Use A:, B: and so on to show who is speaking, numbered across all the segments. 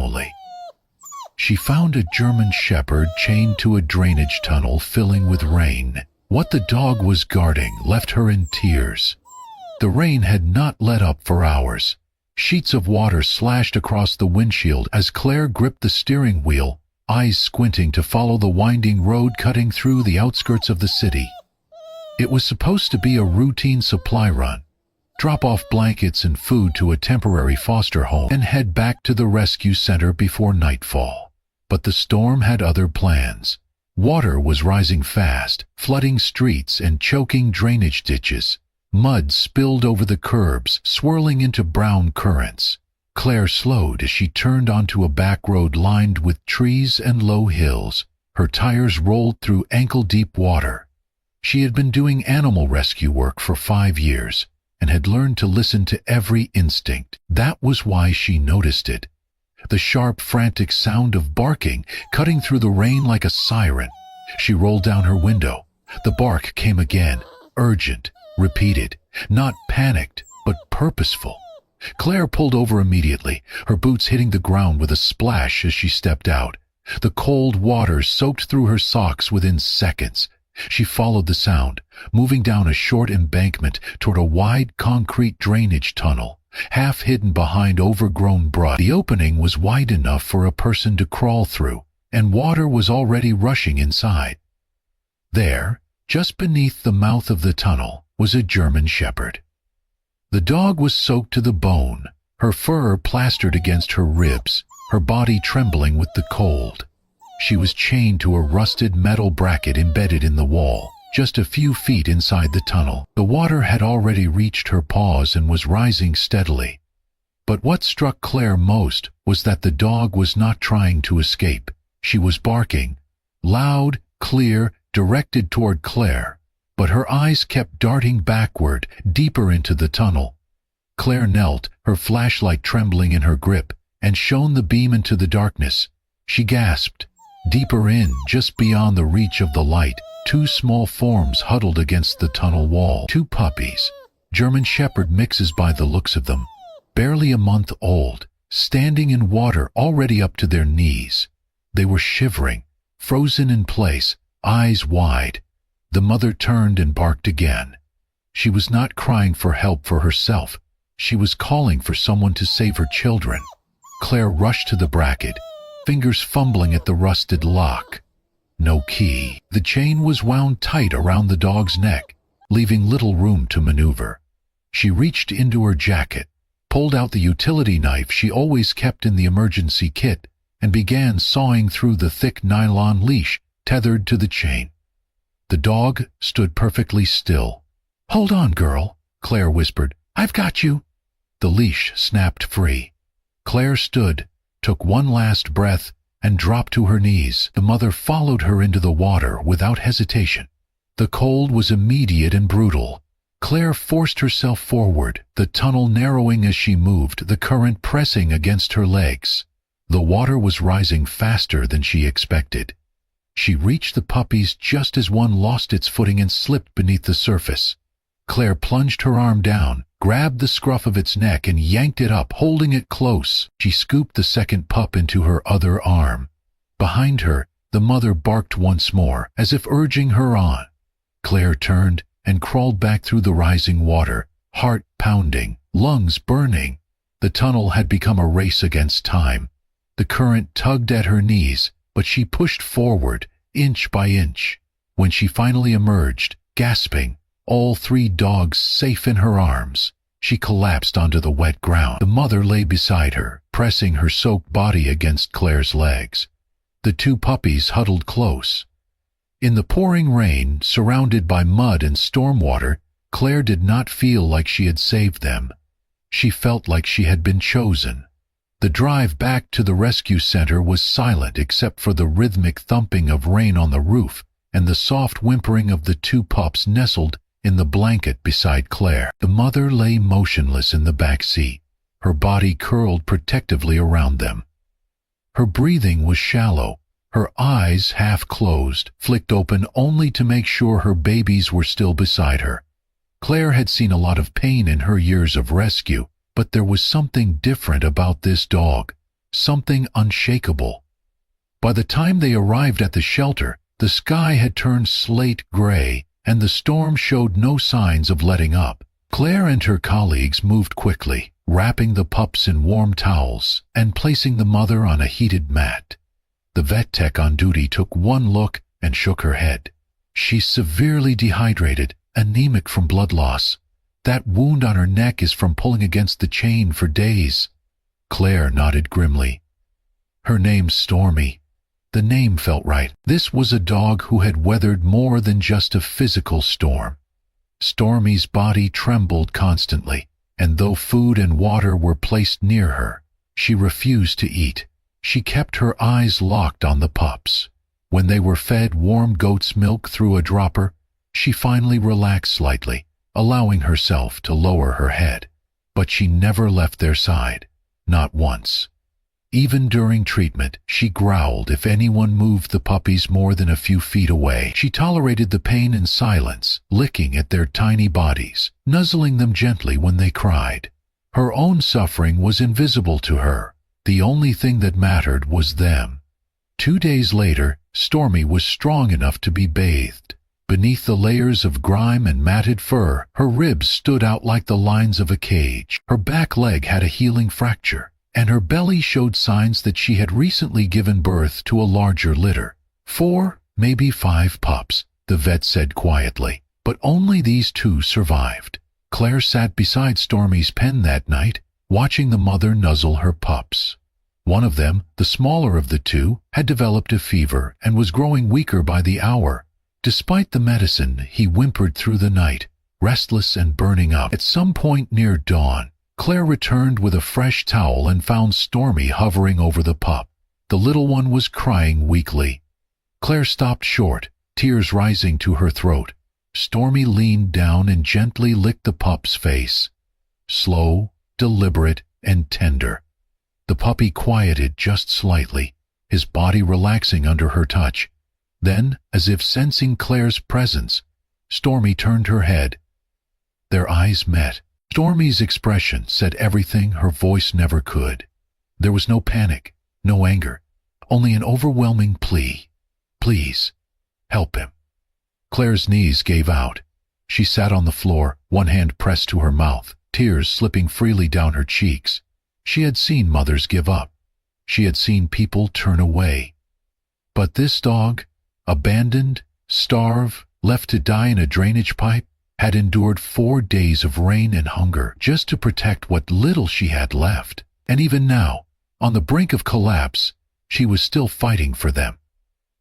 A: dismally. She found a German shepherd chained to a drainage tunnel filling with rain. What the dog was guarding left her in tears. The rain had not let up for hours. Sheets of water slashed across the windshield as Claire gripped the steering wheel, eyes squinting to follow the winding road cutting through the outskirts of the city. It was supposed to be a routine supply run. Drop off blankets and food to a temporary foster home and head back to the rescue center before nightfall. But the storm had other plans. Water was rising fast, flooding streets and choking drainage ditches. Mud spilled over the curbs, swirling into brown currents. Claire slowed as she turned onto a back road lined with trees and low hills. Her tires rolled through ankle-deep water. She had been doing animal rescue work for 5 years and had learned to listen to every instinct. That was why she noticed it. The sharp, frantic sound of barking cutting through the rain like a siren. She rolled down her window. The bark came again, urgent, repeated, not panicked, but purposeful. Claire pulled over immediately, her boots hitting the ground with a splash as she stepped out. The cold water soaked through her socks within seconds. She followed the sound, moving down a short embankment toward a wide concrete drainage tunnel, half hidden behind overgrown brush. The opening was wide enough for a person to crawl through, and water was already rushing inside. There, just beneath the mouth of the tunnel, was a German shepherd. The dog was soaked to the bone, her fur plastered against her ribs, her body trembling with the cold. She was chained to a rusted metal bracket embedded in the wall, just a few feet inside the tunnel. The water had already reached her paws and was rising steadily. But what struck Claire most was that the dog was not trying to escape. She was barking, loud, clear, directed toward Claire, but her eyes kept darting backward, deeper into the tunnel. Claire knelt, her flashlight trembling in her grip, and shone the beam into the darkness. She gasped. Deeper in, just beyond the reach of the light, 2 small forms huddled against the tunnel wall. 2 puppies. German shepherd mixes by the looks of them. Barely a month old, standing in water already up to their knees. They were shivering, frozen in place, eyes wide. The mother turned and barked again. She was not crying for help for herself. She was calling for someone to save her children. Claire rushed to the bracket, fingers fumbling at the rusted lock. No key. The chain was wound tight around the dog's neck, leaving little room to maneuver. She reached into her jacket, pulled out the utility knife she always kept in the emergency kit, and began sawing through the thick nylon leash tethered to the chain. The dog stood perfectly still. "Hold on, girl," Claire whispered. "I've got you." The leash snapped free. Claire stood, took one last breath, and dropped to her knees. The mother followed her into the water without hesitation. The cold was immediate and brutal. Claire forced herself forward, the tunnel narrowing as she moved, the current pressing against her legs. The water was rising faster than she expected. She reached the puppies just as one lost its footing and slipped beneath the surface. Claire plunged her arm down, grabbed the scruff of its neck and yanked it up, holding it close. She scooped the second pup into her other arm. Behind her, the mother barked once more, as if urging her on. Claire turned and crawled back through the rising water, heart pounding, lungs burning. The tunnel had become a race against time. The current tugged at her knees, but she pushed forward, inch by inch. When she finally emerged, gasping, all 3 dogs safe in her arms, she collapsed onto the wet ground. The mother lay beside her, pressing her soaked body against Claire's legs. The 2 puppies huddled close. In the pouring rain, surrounded by mud and storm water, Claire did not feel like she had saved them. She felt like she had been chosen. The drive back to the rescue center was silent except for the rhythmic thumping of rain on the roof and the soft whimpering of the 2 pups nestled in the blanket beside Claire. The mother lay motionless in the back seat, her body curled protectively around them. Her breathing was shallow, her eyes half closed, flicked open only to make sure her babies were still beside her. Claire had seen a lot of pain in her years of rescue, but there was something different about this dog. something unshakable. By the time they arrived at the shelter, the sky had turned slate gray, and the storm showed no signs of letting up. Claire and her colleagues moved quickly, wrapping the pups in warm towels and placing the mother on a heated mat. The vet tech on duty took one look and shook her head. "She's severely dehydrated, anemic from blood loss. That wound on her neck is from pulling against the chain for days." Claire nodded grimly. "Her name's Stormy." The name felt right. This was a dog who had weathered more than just a physical storm. Stormy's body trembled constantly, and though food and water were placed near her, she refused to eat. She kept her eyes locked on the pups. When they were fed warm goat's milk through a dropper, she finally relaxed slightly, allowing herself to lower her head. But she never left their side, not once. Even during treatment, she growled if anyone moved the puppies more than a few feet away. She tolerated the pain in silence, licking at their tiny bodies, nuzzling them gently when they cried. Her own suffering was invisible to her. The only thing that mattered was them. 2 days later, Stormy was strong enough to be bathed. Beneath the layers of grime and matted fur, her ribs stood out like the lines of a cage. Her back leg had a healing fracture, and her belly showed signs that she had recently given birth to a larger litter. 4, maybe 5 pups, the vet said quietly, but only these 2 survived. Claire sat beside Stormy's pen that night, watching the mother nuzzle her pups. One of them, the smaller of the 2, had developed a fever and was growing weaker by the hour. Despite the medicine, he whimpered through the night, restless and burning up. At some point near dawn, Claire returned with a fresh towel and found Stormy hovering over the pup. The little one was crying weakly. Claire stopped short, tears rising to her throat. Stormy leaned down and gently licked the pup's face. Slow, deliberate, and tender. The puppy quieted just slightly, his body relaxing under her touch. Then, as if sensing Claire's presence, Stormy turned her head. Their eyes met. Stormy's expression said everything her voice never could. There was no panic, no anger, only an overwhelming plea. "Please, help him." Claire's knees gave out. She sat on the floor, one hand pressed to her mouth, tears slipping freely down her cheeks. She had seen mothers give up. She had seen people turn away. But this dog, abandoned, starved, left to die in a drainage pipe, had endured 4 days of rain and hunger just to protect what little she had left. And even now, on the brink of collapse, she was still fighting for them.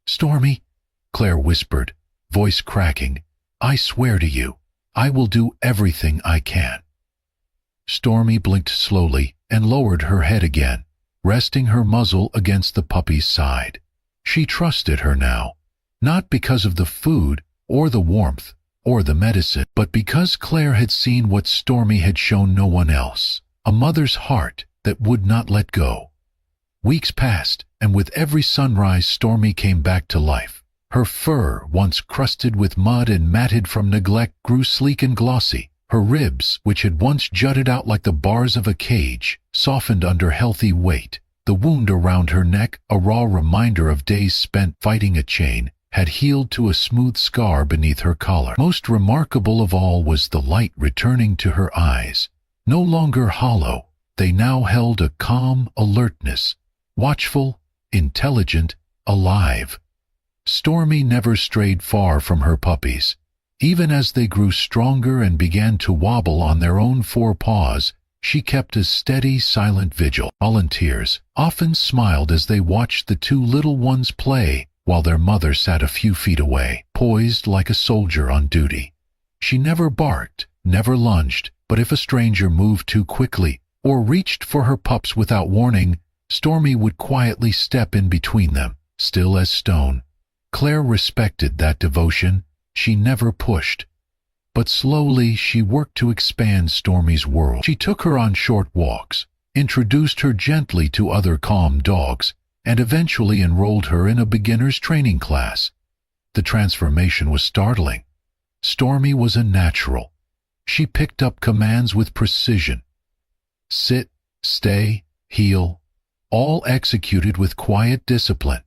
A: "Stormy," Claire whispered, voice cracking, "I swear to you, I will do everything I can." Stormy blinked slowly and lowered her head again, resting her muzzle against the puppy's side. She trusted her now, not because of the food or the warmth or the medicine, but because Claire had seen what Stormy had shown no one else, a mother's heart that would not let go. Weeks passed, and with every sunrise Stormy came back to life. Her fur, once crusted with mud and matted from neglect, grew sleek and glossy. Her ribs, which had once jutted out like the bars of a cage, softened under healthy weight. The wound around her neck, a raw reminder of days spent fighting a chain, had healed to a smooth scar beneath her collar. Most remarkable of all was the light returning to her eyes. No longer hollow, they now held a calm alertness, watchful, intelligent, alive. Stormy never strayed far from her puppies. Even as they grew stronger and began to wobble on their own 4 paws, she kept a steady, silent vigil. Volunteers often smiled as they watched the 2 little ones play, while their mother sat a few feet away, poised like a soldier on duty. She never barked, never lunged, but if a stranger moved too quickly or reached for her pups without warning, Stormy would quietly step in between them, still as stone. Claire respected that devotion. She never pushed. But slowly she worked to expand Stormy's world. She took her on short walks, introduced her gently to other calm dogs, and eventually enrolled her in a beginner's training class. The transformation was startling. Stormy was a natural. She picked up commands with precision. Sit, stay, heel. all executed with quiet discipline.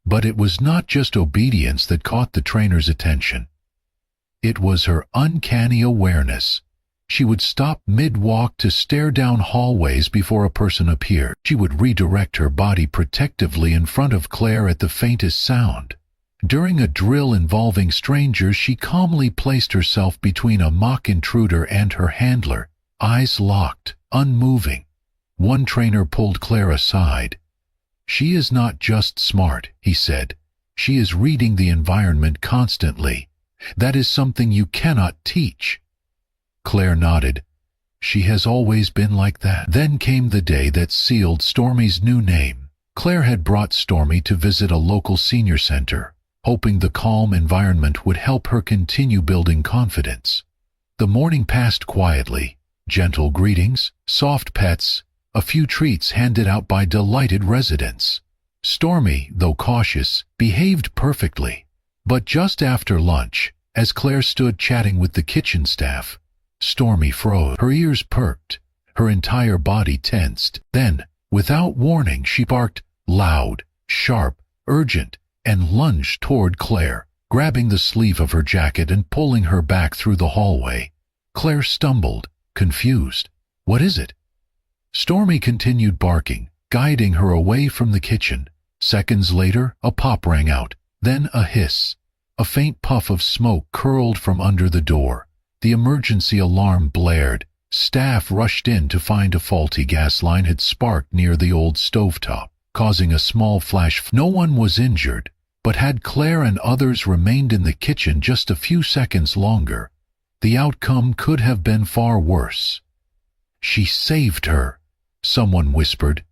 A: But it was not just obedience that caught the trainer's attention. It was her uncanny awareness. She would stop mid-walk to stare down hallways before a person appeared. She would redirect her body protectively in front of Claire at the faintest sound. During a drill involving strangers, she calmly placed herself between a mock intruder and her handler, eyes locked, unmoving. One trainer pulled Claire aside. "She is not just smart," he said. "She is reading the environment constantly. That is something you cannot teach." Claire nodded. "She has always been like that." Then came the day that sealed Stormy's new name. Claire had brought Stormy to visit a local senior center, hoping the calm environment would help her continue building confidence. The morning passed quietly. Gentle greetings, soft pets, a few treats handed out by delighted residents. Stormy, though cautious, behaved perfectly. But just after lunch, as Claire stood chatting with the kitchen staff, Stormy froze. Her ears perked, her entire body tensed. Then, without warning, she barked, loud, sharp, urgent, and lunged toward Claire, grabbing the sleeve of her jacket and pulling her back through the hallway. Claire stumbled, confused. "What is it?" Stormy continued barking, guiding her away from the kitchen. Seconds later, a pop rang out, then a hiss. A faint puff of smoke curled from under the door. The emergency alarm blared. Staff rushed in to find a faulty gas line had sparked near the old stovetop, causing a small flash. No one was injured, but had Claire and others remained in the kitchen just a few seconds longer, the outcome could have been far worse. "She saved her," someone whispered.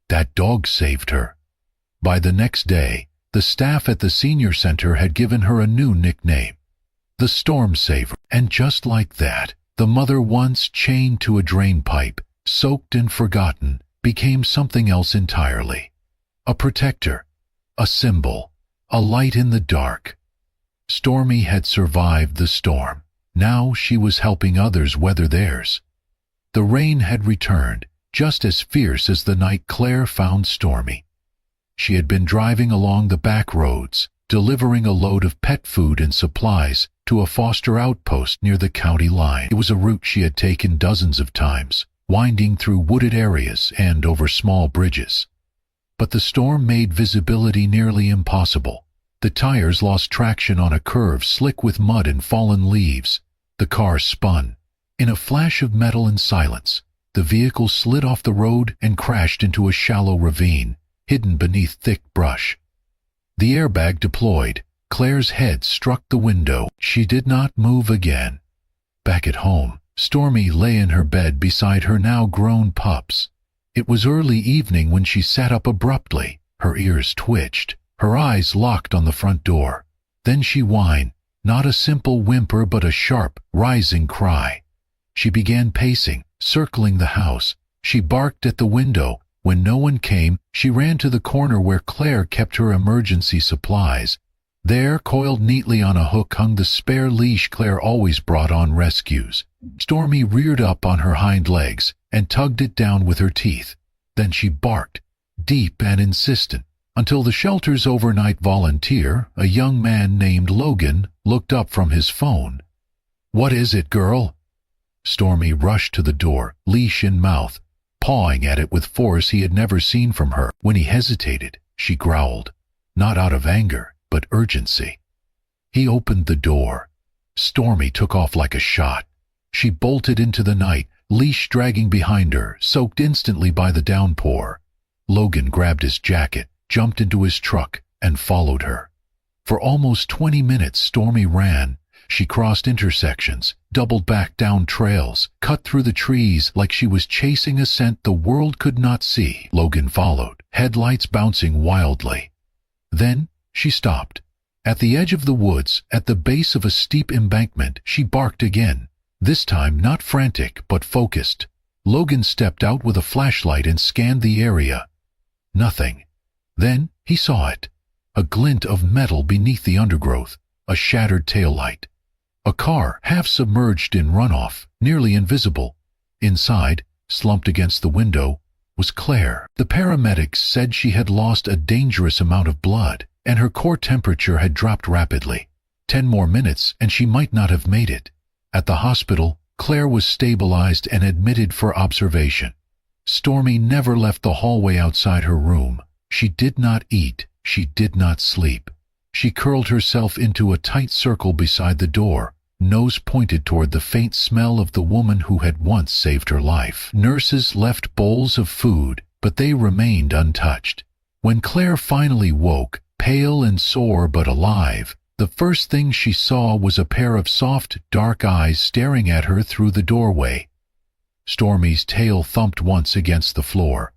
A: "That dog saved her." By the next day, the staff at the senior center had given her a new nickname, the Storm Saver. And just like that, the mother once chained to a drain pipe, soaked and forgotten, became something else entirely. A protector, a symbol, a light in the dark. Stormy had survived the storm. Now she was helping others weather theirs. The rain had returned, just as fierce as the night Claire found Stormy. She had been driving along the back roads, delivering a load of pet food and supplies to a foster outpost near the county line. It was a route she had taken dozens of times, winding through wooded areas and over small bridges. But the storm made visibility nearly impossible. The tires lost traction on a curve slick with mud and fallen leaves. The car spun. In a flash of metal and silence, the vehicle slid off the road and crashed into a shallow ravine, hidden beneath thick brush. The airbag deployed. Claire's head struck the window. She did not move again. Back at home, Stormy lay in her bed beside her now grown pups. It was early evening when she sat up abruptly. Her ears twitched, her eyes locked on the front door. Then she whined, not a simple whimper but a sharp, rising cry. She began pacing, circling the house. She barked at the window. When no one came, she ran to the corner where Claire kept her emergency supplies. There, coiled neatly on a hook, hung the spare leash Claire always brought on rescues. Stormy reared up on her hind legs and tugged it down with her teeth. Then she barked, deep and insistent, until the shelter's overnight volunteer, a young man named Logan, looked up from his phone. "What is it, girl?" Stormy rushed to the door, leash in mouth, pawing at it with force he had never seen from her. When he hesitated, she growled, not out of anger, but urgency. He opened the door. Stormy took off like a shot. She bolted into the night, leash dragging behind her, soaked instantly by the downpour. Logan grabbed his jacket, jumped into his truck, and followed her. For almost 20 minutes Stormy ran. She crossed intersections, doubled back down trails, cut through the trees like she was chasing a scent the world could not see. Logan followed, headlights bouncing wildly. Then she stopped. At the edge of the woods, at the base of a steep embankment, she barked again, this time not frantic but focused. Logan stepped out with a flashlight and scanned the area. Nothing. Then he saw it. A glint of metal beneath the undergrowth, a shattered taillight. A car, half submerged in runoff, nearly invisible. Inside, slumped against the window, was Claire. The paramedics said she had lost a dangerous amount of blood, and her core temperature had dropped rapidly. 10 more minutes and she might not have made it. At the hospital, Claire was stabilized and admitted for observation. Stormy never left the hallway outside her room. She did not eat. She did not sleep. She curled herself into a tight circle beside the door, nose pointed toward the faint smell of the woman who had once saved her life. Nurses left bowls of food, but they remained untouched. When Claire finally woke, pale and sore but alive, the first thing she saw was a pair of soft, dark eyes staring at her through the doorway. Stormy's tail thumped once against the floor.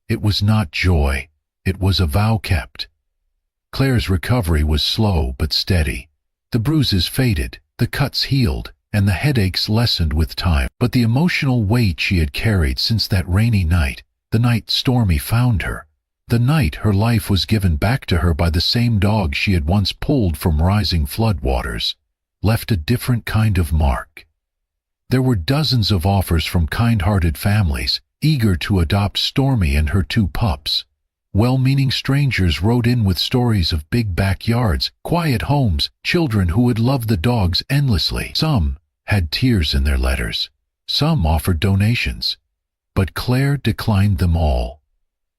A: It was not joy. It was a vow kept. Claire's recovery was slow but steady. The bruises faded, the cuts healed, and the headaches lessened with time. But the emotional weight she had carried since that rainy night, the night Stormy found her, the night her life was given back to her by the same dog she had once pulled from rising floodwaters, left a different kind of mark. There were dozens of offers from kind-hearted families, eager to adopt Stormy and her 2 pups. Well-meaning strangers wrote in with stories of big backyards, quiet homes, children who would love the dogs endlessly. Some had tears in their letters. Some offered donations. But Claire declined them all.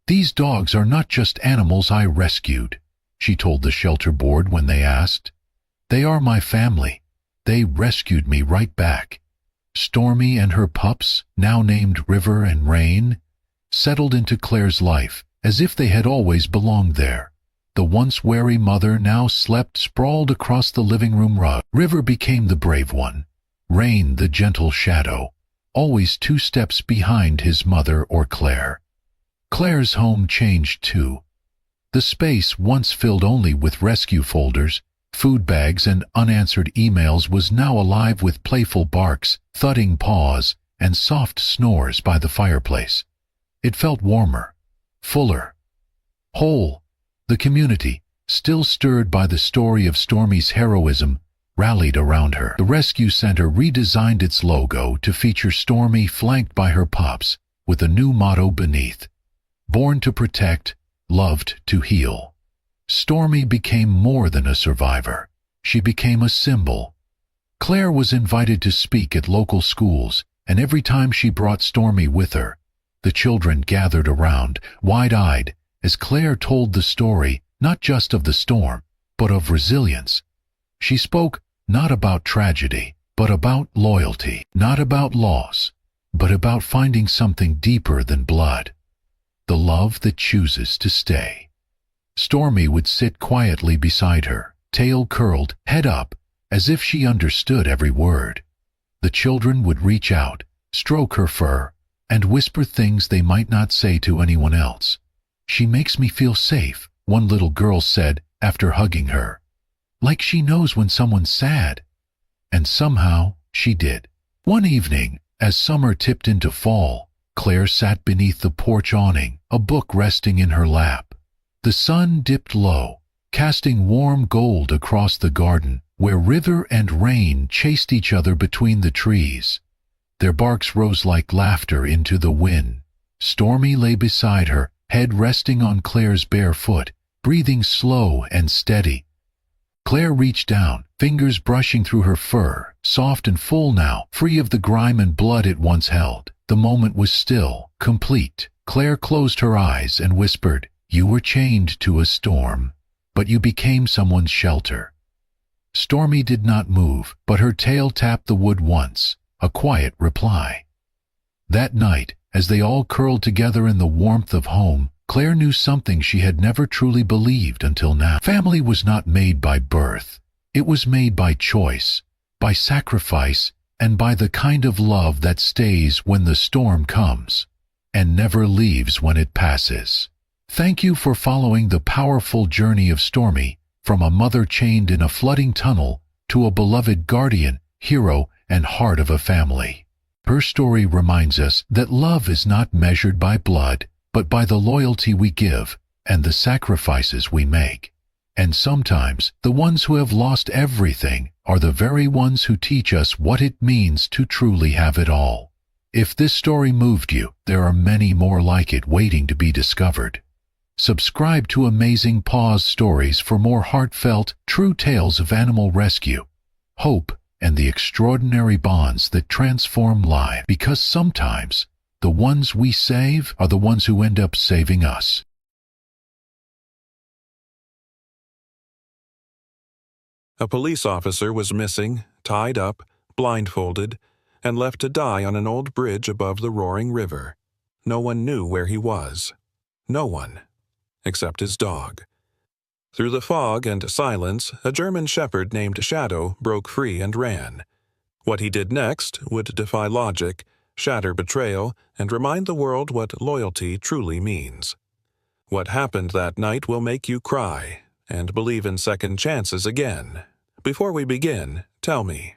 A: "These dogs are not just animals I rescued," she told the shelter board when they asked. "They are my family. They rescued me right back." Stormy and her pups, now named River and Rain, settled into Claire's life, as if they had always belonged there. The once wary mother now slept sprawled across the living room rug. River became the brave one, Rain the gentle shadow, always 2 steps behind his mother or Claire. Claire's home changed too. The space once filled only with rescue folders, food bags, and unanswered emails was now alive with playful barks, thudding paws, and soft snores by the fireplace. It felt warmer, fuller, whole. The community, still stirred by the story of Stormy's heroism, rallied around her. The rescue center redesigned its logo to feature Stormy flanked by her pups, with a new motto beneath: "Born to protect, loved to heal." Stormy became more than a survivor. She became a symbol. Claire was invited to speak at local schools, and every time she brought Stormy with her, the children gathered around, wide-eyed, as Claire told the story not just of the storm, but of resilience. She spoke not about tragedy, but about loyalty, not about loss, but about finding something deeper than blood, the love that chooses to stay. Stormy would sit quietly beside her, tail curled, head up, as if she understood every word. The children would reach out, stroke her fur, and whisper things they might not say to anyone else. "She makes me feel safe," one little girl said after hugging her. "Like she knows when someone's sad." And somehow she did. One evening, as summer tipped into fall, Claire sat beneath the porch awning, a book resting in her lap. The sun dipped low, casting warm gold across the garden, where River and Rain chased each other between the trees. Their barks rose like laughter into the wind. Stormy lay beside her, head resting on Claire's bare foot, breathing slow and steady. Claire reached down, fingers brushing through her fur, soft and full now, free of the grime and blood it once held. The moment was still, complete. Claire closed her eyes and whispered, "You were chained to a storm, but you became someone's shelter." Stormy did not move, but her tail tapped the wood once, a quiet reply. That night, as they all curled together in the warmth of home, Claire knew something she had never truly believed until now. Family was not made by birth. It was made by choice, by sacrifice, and by the kind of love that stays when the storm comes, and never leaves when it passes. Thank you for following the powerful journey of Stormy, from a mother chained in a flooding tunnel to a beloved guardian, hero, and heart of a family. Her story reminds us that love is not measured by blood, but by the loyalty we give and the sacrifices we make. And sometimes the ones who have lost everything are the very ones who teach us what it means to truly have it all. If this story moved you, there are many more like it waiting to be discovered. Subscribe to Amazing Paws Stories for more heartfelt, true tales of animal rescue, hope, and the extraordinary bonds that transform lives. Because sometimes, the ones we save are the ones who end up saving us.
B: A police officer was missing, tied up, blindfolded, and left to die on an old bridge above the roaring river. No one knew where he was. No one, except his dog. Through the fog and silence, a German shepherd named Shadow broke free and ran. What he did next would defy logic, shatter betrayal, and remind the world what loyalty truly means. What happened that night will make you cry and believe in second chances again. Before we begin, tell me,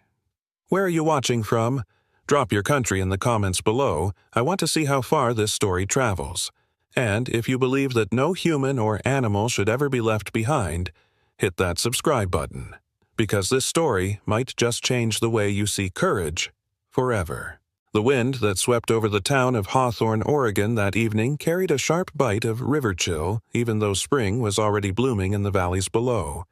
B: where are you watching from? Drop your country in the comments below. I want to see how far this story travels. And if you believe that no human or animal should ever be left behind, hit that subscribe button, because this story might just change the way you see courage forever. The wind that swept over the town of Hawthorne, Oregon that evening carried a sharp bite of river chill, even though spring was already blooming in the valleys below.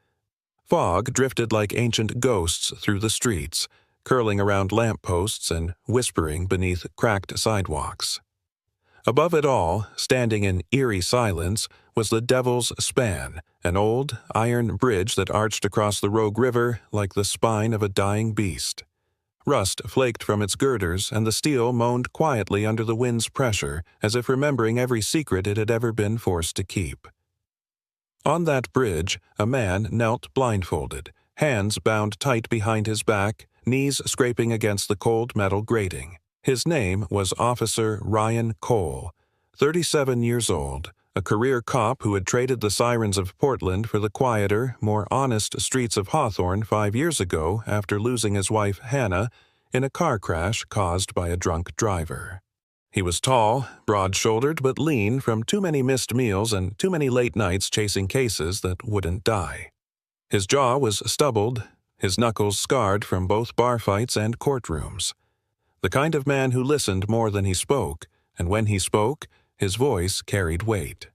B: Fog drifted like ancient ghosts through the streets, curling around lampposts and whispering beneath cracked sidewalks. Above it all, standing in eerie silence, was the Devil's Span, an old, iron bridge that arched across the Rogue River like the spine of a dying beast. Rust flaked from its girders, and the steel moaned quietly under the wind's pressure, as if remembering every secret it had ever been forced to keep. On that bridge, a man knelt blindfolded, hands bound tight behind his back, knees scraping against the cold metal grating. His name was Officer Ryan Cole, 37 years old, a career cop who had traded the sirens of Portland for the quieter, more honest streets of Hawthorne 5 years ago after losing his wife Hannah in a car crash caused by a drunk driver. He was tall, broad-shouldered, but lean from too many missed meals and too many late nights chasing cases that wouldn't die. His jaw was stubbled, his knuckles scarred from both bar fights and courtrooms. The kind of man who listened more than he spoke, and when he spoke, his voice carried weight.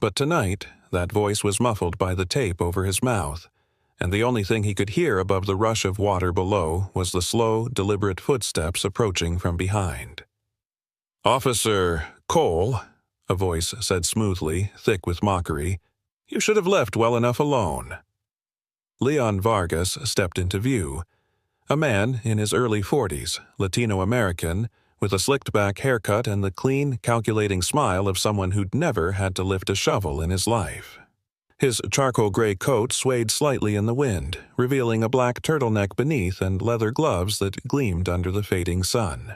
B: But tonight, that voice was muffled by the tape over his mouth, and the only thing he could hear above the rush of water below was the slow, deliberate footsteps approaching from behind. "Officer Cole," a voice said smoothly, thick with mockery, "you should have left well enough alone." Leon Vargas stepped into view, a man in his early 40s, Latino-American, with a slicked-back haircut and the clean, calculating smile of someone who'd never had to lift a shovel in his life. His charcoal-gray coat swayed slightly in the wind, revealing a black turtleneck beneath and leather gloves that gleamed under the fading sun.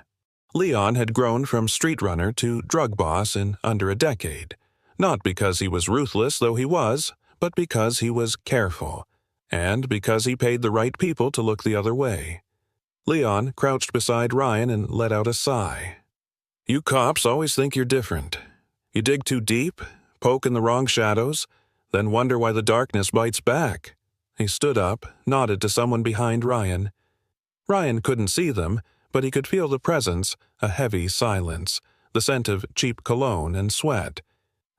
B: Leon had grown from street runner to drug boss in under a decade, not because he was ruthless, though he was, but because he was careful, and because he paid the right people to look the other way. Leon crouched beside Ryan and let out a sigh. "You cops always think you're different. You dig too deep, poke in the wrong shadows, then wonder why the darkness bites back." He stood up, nodded to someone behind Ryan. Ryan couldn't see them, but he could feel the presence, a heavy silence, the scent of cheap cologne and sweat.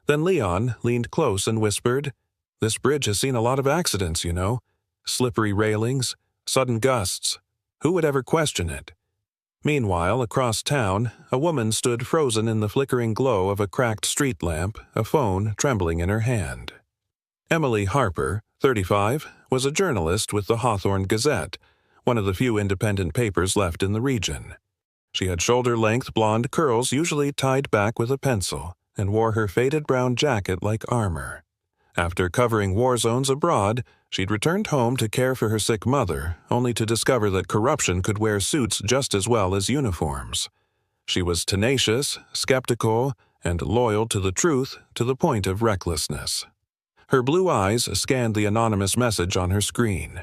B: Then Leon leaned close and whispered, "This bridge has seen a lot of accidents, you know. Slippery railings, sudden gusts. Who would ever question it?" Meanwhile, across town, a woman stood frozen in the flickering glow of a cracked street lamp, a phone trembling in her hand. Emily Harper, 35, was a journalist with the Hawthorne Gazette, one of the few independent papers left in the region. She had shoulder-length blonde curls usually tied back with a pencil, and wore her faded brown jacket like armor. After covering war zones abroad, she'd returned home to care for her sick mother, only to discover that corruption could wear suits just as well as uniforms. She was tenacious, skeptical, and loyal to the truth to the point of recklessness. Her blue eyes scanned the anonymous message on her screen.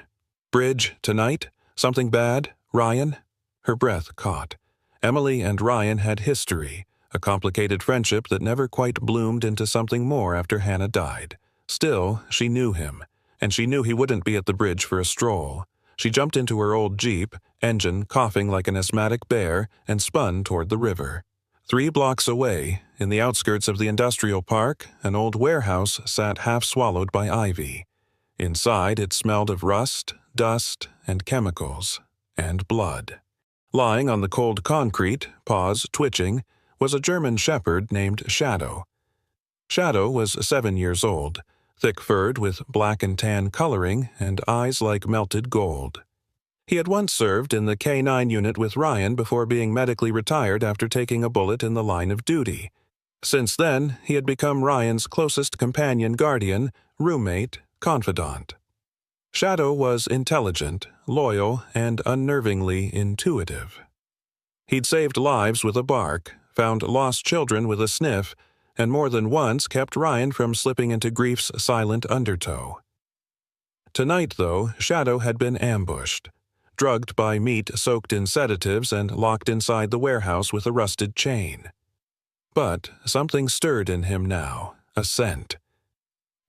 B: "Bridge, tonight? Something bad? Ryan?" Her breath caught. Emily and Ryan had history, a complicated friendship that never quite bloomed into something more after Hannah died. Still, she knew him, and she knew he wouldn't be at the bridge for a stroll. She jumped into her old Jeep, engine coughing like an asthmatic bear, and spun toward the river. 3 blocks away, in the outskirts of the industrial park, an old warehouse sat half swallowed by ivy. Inside, it smelled of rust, dust, and chemicals, and blood. Lying on the cold concrete, paws twitching, was a German shepherd named Shadow. Shadow was 7 years old, thick-furred with black and tan coloring and eyes like melted gold. He had once served in the K-9 unit with Ryan before being medically retired after taking a bullet in the line of duty. Since then, he had become Ryan's closest companion guardian, roommate, confidant. Shadow was intelligent, loyal, and unnervingly intuitive. He'd saved lives with a bark, found lost children with a sniff, and more than once kept Ryan from slipping into grief's silent undertow. Tonight, though, Shadow had been ambushed, drugged by meat soaked in sedatives and locked inside the warehouse with a rusted chain. But something stirred in him now, a scent.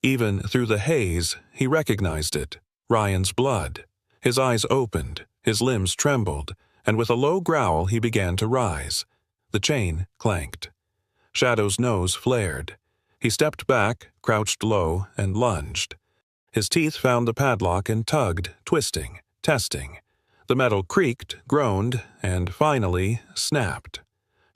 B: Even through the haze, he recognized it, Ryan's blood. His eyes opened, his limbs trembled, and with a low growl he began to rise. The chain clanked. Shadow's nose flared. He stepped back, crouched low, and lunged. His teeth found the padlock and tugged, twisting, testing. The metal creaked, groaned, and finally snapped.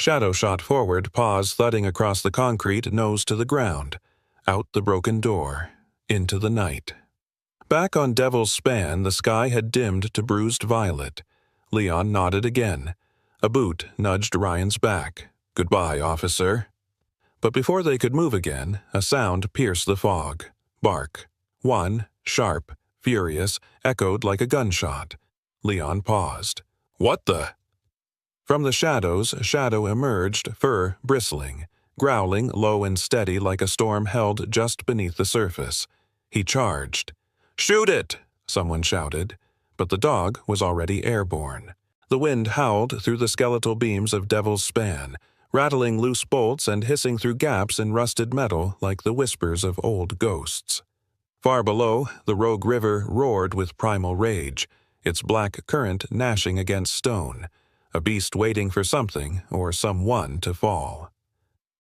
B: Shadow shot forward, paws thudding across the concrete, nose to the ground. Out the broken door, into the night. Back on Devil's Span, the sky had dimmed to bruised violet. Leon nodded again. A boot nudged Ryan's back. "Goodbye, officer." But before they could move again, a sound pierced the fog. Bark. One, sharp, furious, echoed like a gunshot. Leon paused. "What the?" From the shadows, Shadow emerged, fur bristling, growling low and steady like a storm held just beneath the surface. He charged. "Shoot it!" someone shouted, but the dog was already airborne. The wind howled through the skeletal beams of Devil's Span, rattling loose bolts and hissing through gaps in rusted metal like the whispers of old ghosts. Far below, the Rogue River roared with primal rage, its black current gnashing against stone, a beast waiting for something or someone to fall.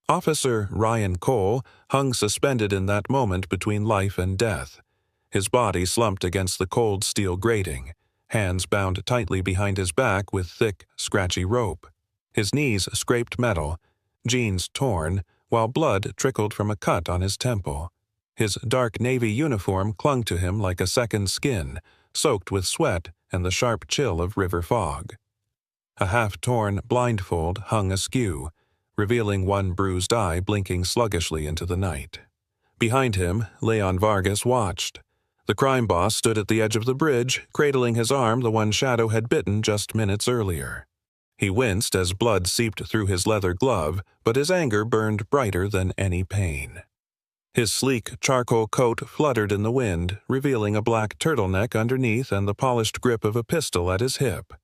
B: Officer Ryan Cole hung suspended in that moment between life and death. His body slumped against the cold steel grating, hands bound tightly behind his back with thick, scratchy rope. His knees scraped metal, jeans torn, while blood trickled from a cut on his temple. His dark navy uniform clung to him like a second skin, soaked with sweat and the sharp chill of river fog. A half-torn blindfold hung askew, revealing one bruised eye blinking sluggishly into the night. Behind him, Leon Vargas watched. The crime boss stood at the edge of the bridge, cradling his arm, the one Shadow had bitten just minutes earlier. He winced as blood seeped through his leather glove, but his anger burned brighter than any pain. His sleek charcoal coat fluttered in the wind, revealing a black turtleneck underneath and the polished grip of a pistol at his hip.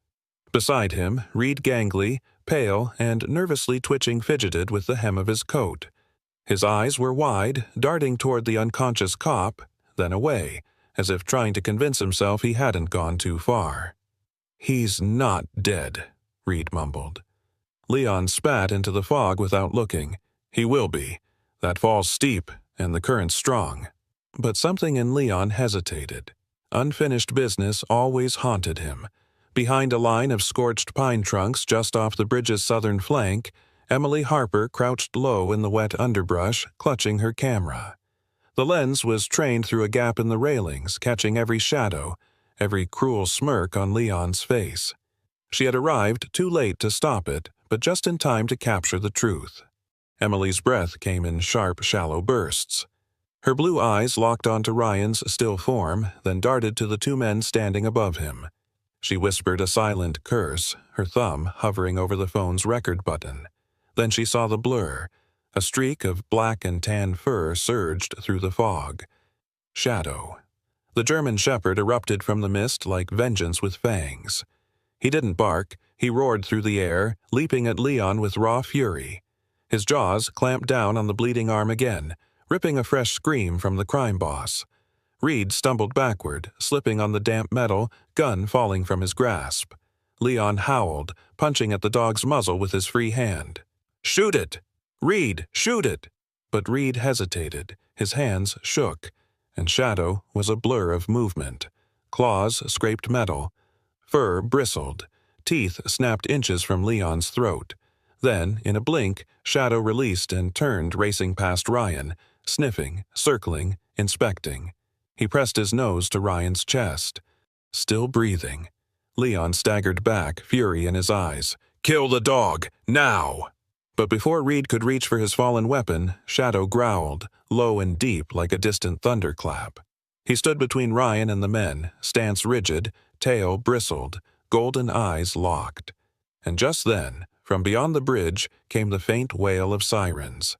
B: Beside him, Reed Gangley, pale and nervously twitching, fidgeted with the hem of his coat. His eyes were wide, darting toward the unconscious cop, then away, as if trying to convince himself he hadn't gone too far. "He's not dead," Reed mumbled. Leon spat into the fog without looking. "He will be. That fall's steep, and the current strong." But something in Leon hesitated. Unfinished business always haunted him. Behind a line of scorched pine trunks just off the bridge's southern flank, Emily Harper crouched low in the wet underbrush, clutching her camera. The lens was trained through a gap in the railings, catching every shadow, every cruel smirk on Leon's face. She had arrived too late to stop it, but just in time to capture the truth. Emily's breath came in sharp, shallow bursts. Her blue eyes locked onto Ryan's still form, then darted to the 2 men standing above him. She whispered a silent curse, her thumb hovering over the phone's record button. Then she saw the blur. A streak of black and tan fur surged through the fog. Shadow. The German shepherd erupted from the mist like vengeance with fangs. He didn't bark. He roared through the air, leaping at Leon with raw fury. His jaws clamped down on the bleeding arm again, ripping a fresh scream from the crime boss. Reed stumbled backward, slipping on the damp metal, gun falling from his grasp. Leon howled, punching at the dog's muzzle with his free hand. "Shoot it! Reed, shoot it!" But Reed hesitated, his hands shook, and Shadow was a blur of movement. Claws scraped metal. Fur bristled. Teeth snapped inches from Leon's throat. Then, in a blink, Shadow released and turned, racing past Ryan, sniffing, circling, inspecting. He pressed his nose to Ryan's chest. Still breathing. Leon staggered back, fury in his eyes. "Kill the dog! Now!" But before Reed could reach for his fallen weapon, Shadow growled, low and deep like a distant thunderclap. He stood between Ryan and the men, stance rigid, tail bristled, golden eyes locked. And just then, from beyond the bridge, came the faint wail of sirens.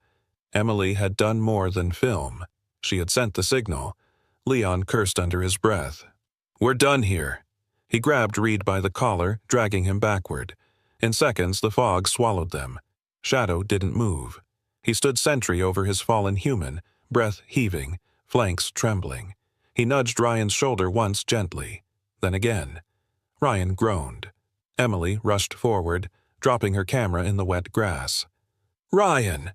B: Emily had done more than film. She had sent the signal. Leon cursed under his breath. "We're done here." He grabbed Reed by the collar, dragging him backward. In seconds, the fog swallowed them. Shadow didn't move. He stood sentry over his fallen human, breath heaving, flanks trembling. He nudged Ryan's shoulder once gently, then again. Ryan groaned. Emily rushed forward, dropping her camera in the wet grass. "Ryan!"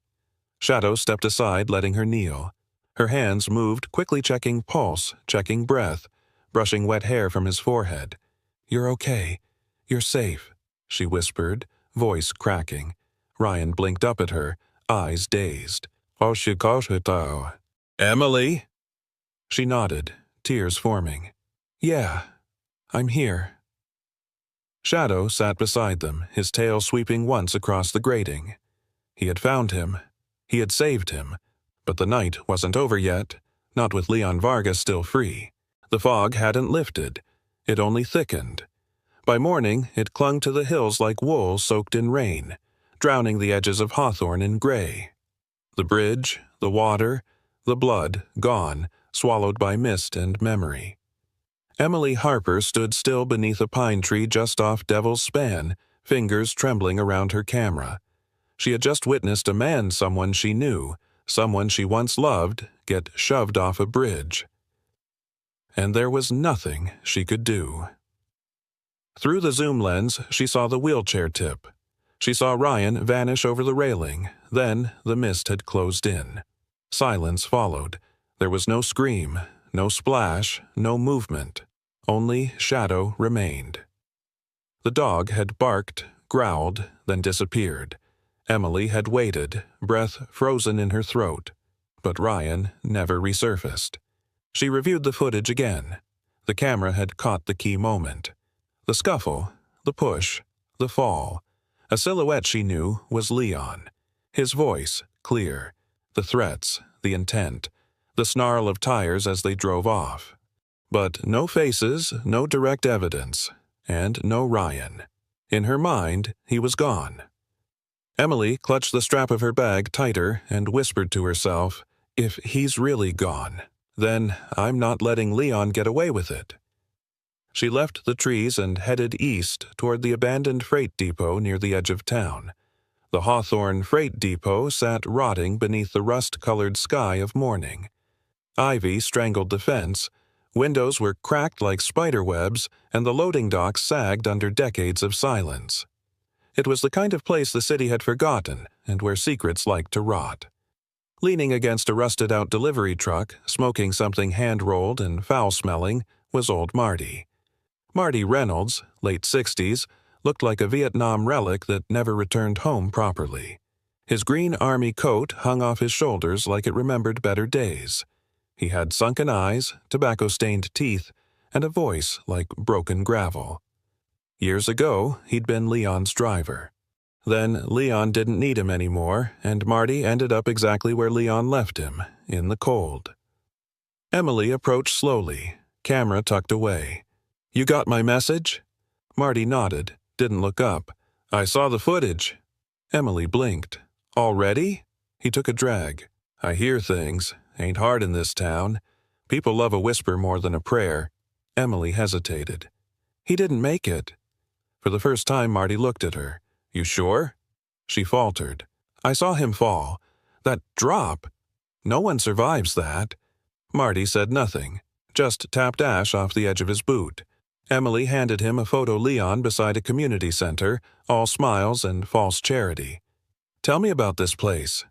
B: Shadow stepped aside, letting her kneel. Her hands moved, quickly checking pulse, checking breath, brushing wet hair from his forehead. "You're okay. You're safe," she whispered, voice cracking. Ryan blinked up at her, eyes dazed. "Emily?" She nodded, tears forming. "Yeah, I'm here." Shadow sat beside them, his tail sweeping once across the grating. He had found him. He had saved him. But the night wasn't over yet, not with Leon Vargas still free. The fog hadn't lifted. It only thickened. By morning, it clung to the hills like wool soaked in rain, drowning the edges of Hawthorne in gray. The bridge, the water, the blood, gone, swallowed by mist and memory. Emily Harper stood still beneath a pine tree just off Devil's Span, fingers trembling around her camera. She had just witnessed a man someone she knew, someone she once loved, get shoved off a bridge. And there was nothing she could do. Through the zoom lens, she saw the wheelchair tip. She saw Ryan vanish over the railing. Then the mist had closed in. Silence followed. There was no scream, no splash, no movement. Only Shadow remained. The dog had barked, growled, then disappeared. Emily had waited, breath frozen in her throat. But Ryan never resurfaced. She reviewed the footage again. The camera had caught the key moment. The scuffle, the push, the fall. A silhouette she knew was Leon. His voice, clear. The threats, the intent. The snarl of tires as they drove off. But no faces, no direct evidence. And no Ryan. In her mind, he was gone. Emily clutched the strap of her bag tighter and whispered to herself, "If he's really gone, then I'm not letting Leon get away with it." She left the trees and headed east toward the abandoned freight depot near the edge of town. The Hawthorne Freight Depot sat rotting beneath the rust-colored sky of morning. Ivy strangled the fence, windows were cracked like spider webs, and the loading docks sagged under decades of silence. It was the kind of place the city had forgotten and where secrets liked to rot. Leaning against a rusted-out delivery truck, smoking something hand-rolled and foul-smelling, was old Marty. Marty Reynolds, late 60s, looked like a Vietnam relic that never returned home properly. His green army coat hung off his shoulders like it remembered better days. He had sunken eyes, tobacco-stained teeth, and a voice like broken gravel. Years ago, he'd been Leon's driver. Then Leon didn't need him anymore, and Marty ended up exactly where Leon left him, in the cold. Emily approached slowly, camera tucked away. "You got my message?" Marty nodded, didn't look up. "I saw the footage." Emily blinked. "Already?" He took a drag. "I hear things. Ain't hard in this town. People love a whisper more than a prayer." Emily hesitated. "He didn't make it." For the first time, Marty looked at her. "You sure?" She faltered. "I saw him fall. That drop. No one survives that." Marty said nothing, just tapped ash off the edge of his boot. Emily handed him a photo Leon beside a community center, all smiles and false charity. "Tell me about this place."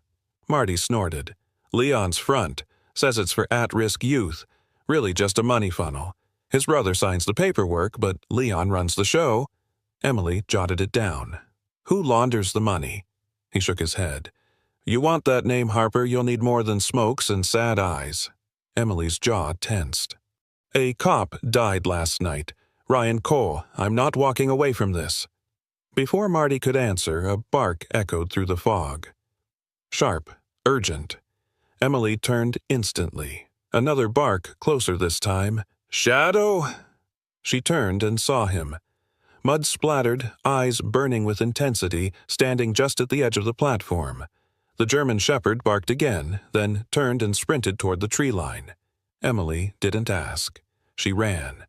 B: Marty snorted. "Leon's front. Says it's for at-risk youth. Really just a money funnel. His brother signs the paperwork, but Leon runs the show." Emily jotted it down. "Who launders the money?" He shook his head. "You want that name, Harper, you'll need more than smokes and sad eyes." Emily's jaw tensed. "A cop died last night. Ryan Cole. I'm not walking away from this." Before Marty could answer, a bark echoed through the fog. Sharp, urgent. Emily turned instantly. Another bark, closer this time. "Shadow!" She turned and saw him. Mud-splattered, eyes burning with intensity, standing just at the edge of the platform. The German shepherd barked again, then turned and sprinted toward the tree line. Emily didn't ask. She ran.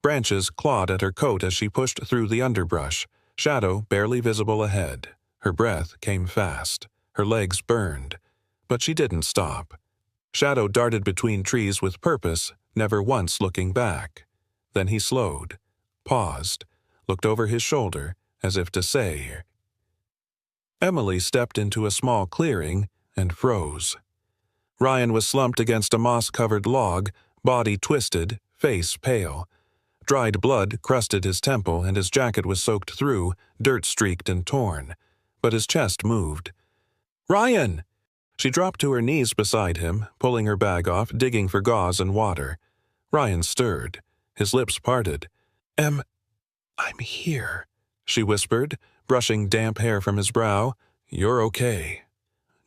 B: Branches clawed at her coat as she pushed through the underbrush, Shadow barely visible ahead. Her breath came fast. Her legs burned. But she didn't stop. Shadow darted between trees with purpose, never once looking back. Then he slowed, paused, looked over his shoulder, as if to say. Emily stepped into a small clearing and froze. Ryan was slumped against a moss-covered log, body twisted, face pale. Dried blood crusted his temple and his jacket was soaked through, dirt-streaked and torn. But his chest moved. "Ryan!" She dropped to her knees beside him, pulling her bag off, digging for gauze and water. Ryan stirred. His lips parted. I'm here," she whispered, brushing damp hair from his brow. "You're okay."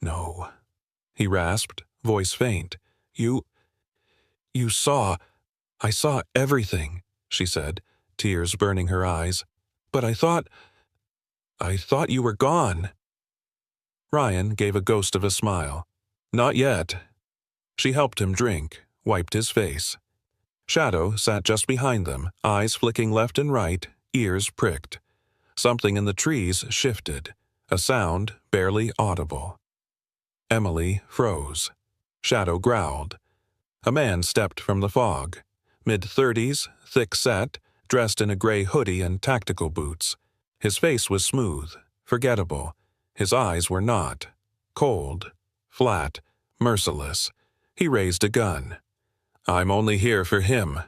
B: "No," he rasped, voice faint. You saw. I saw everything," she said, tears burning her eyes. "But I thought you were gone." Ryan gave a ghost of a smile. "Not yet." She helped him drink, wiped his face. Shadow sat just behind them, eyes flicking left and right, ears pricked. Something in the trees shifted, a sound barely audible. Emily froze. Shadow growled. A man stepped from the fog. Mid-30s, thick-set, dressed in a gray hoodie and tactical boots. His face was smooth, forgettable. His eyes were not. Cold, flat, merciless. He raised a gun. "I'm only here for him."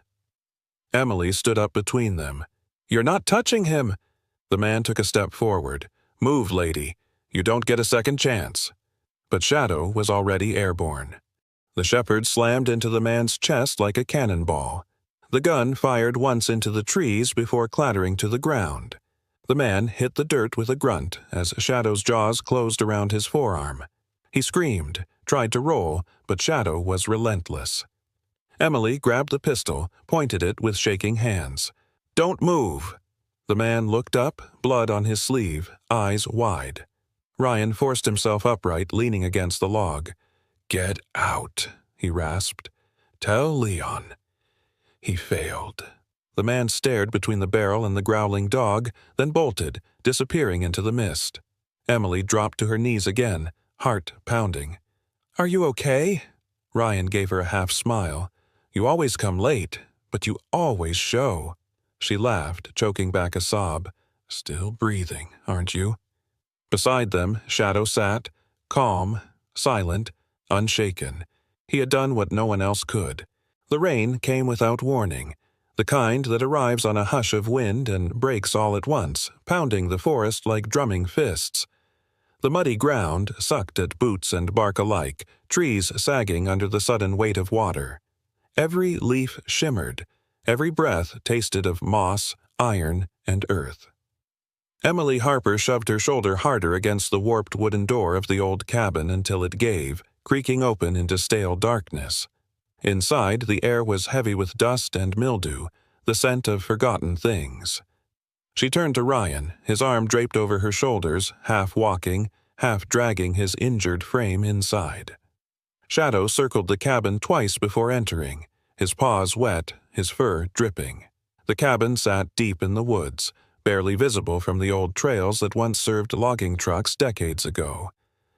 B: Emily stood up between them. "You're not touching him!" The man took a step forward. "Move, lady. You don't get a second chance." But Shadow was already airborne. The shepherd slammed into the man's chest like a cannonball. The gun fired once into the trees before clattering to the ground. The man hit the dirt with a grunt as Shadow's jaws closed around his forearm. He screamed, tried to roll, but Shadow was relentless. Emily grabbed the pistol, pointed it with shaking hands. "Don't move!" The man looked up, blood on his sleeve, eyes wide. Ryan forced himself upright, leaning against the log. "Get out," he rasped. "Tell Leon." He failed. The man stared between the barrel and the growling dog, then bolted, disappearing into the mist. Emily dropped to her knees again, heart pounding. "Are you okay?" Ryan gave her a half-smile. "You always come late, but you always show." She laughed, choking back a sob. "Still breathing, aren't you?" Beside them, Shadow sat, calm, silent, unshaken. He had done what no one else could. The rain came without warning, the kind that arrives on a hush of wind and breaks all at once, pounding the forest like drumming fists. The muddy ground sucked at boots and bark alike, trees sagging under the sudden weight of water. Every leaf shimmered, every breath tasted of moss, iron, and earth. Emily Harper shoved her shoulder harder against the warped wooden door of the old cabin until it gave, creaking open into stale darkness. Inside, the air was heavy with dust and mildew, the scent of forgotten things. She turned to Ryan, his arm draped over her shoulders, half walking, half dragging his injured frame inside. Shadow circled the cabin twice before entering, his paws wet, his fur dripping. The cabin sat deep in the woods, barely visible from the old trails that once served logging trucks decades ago.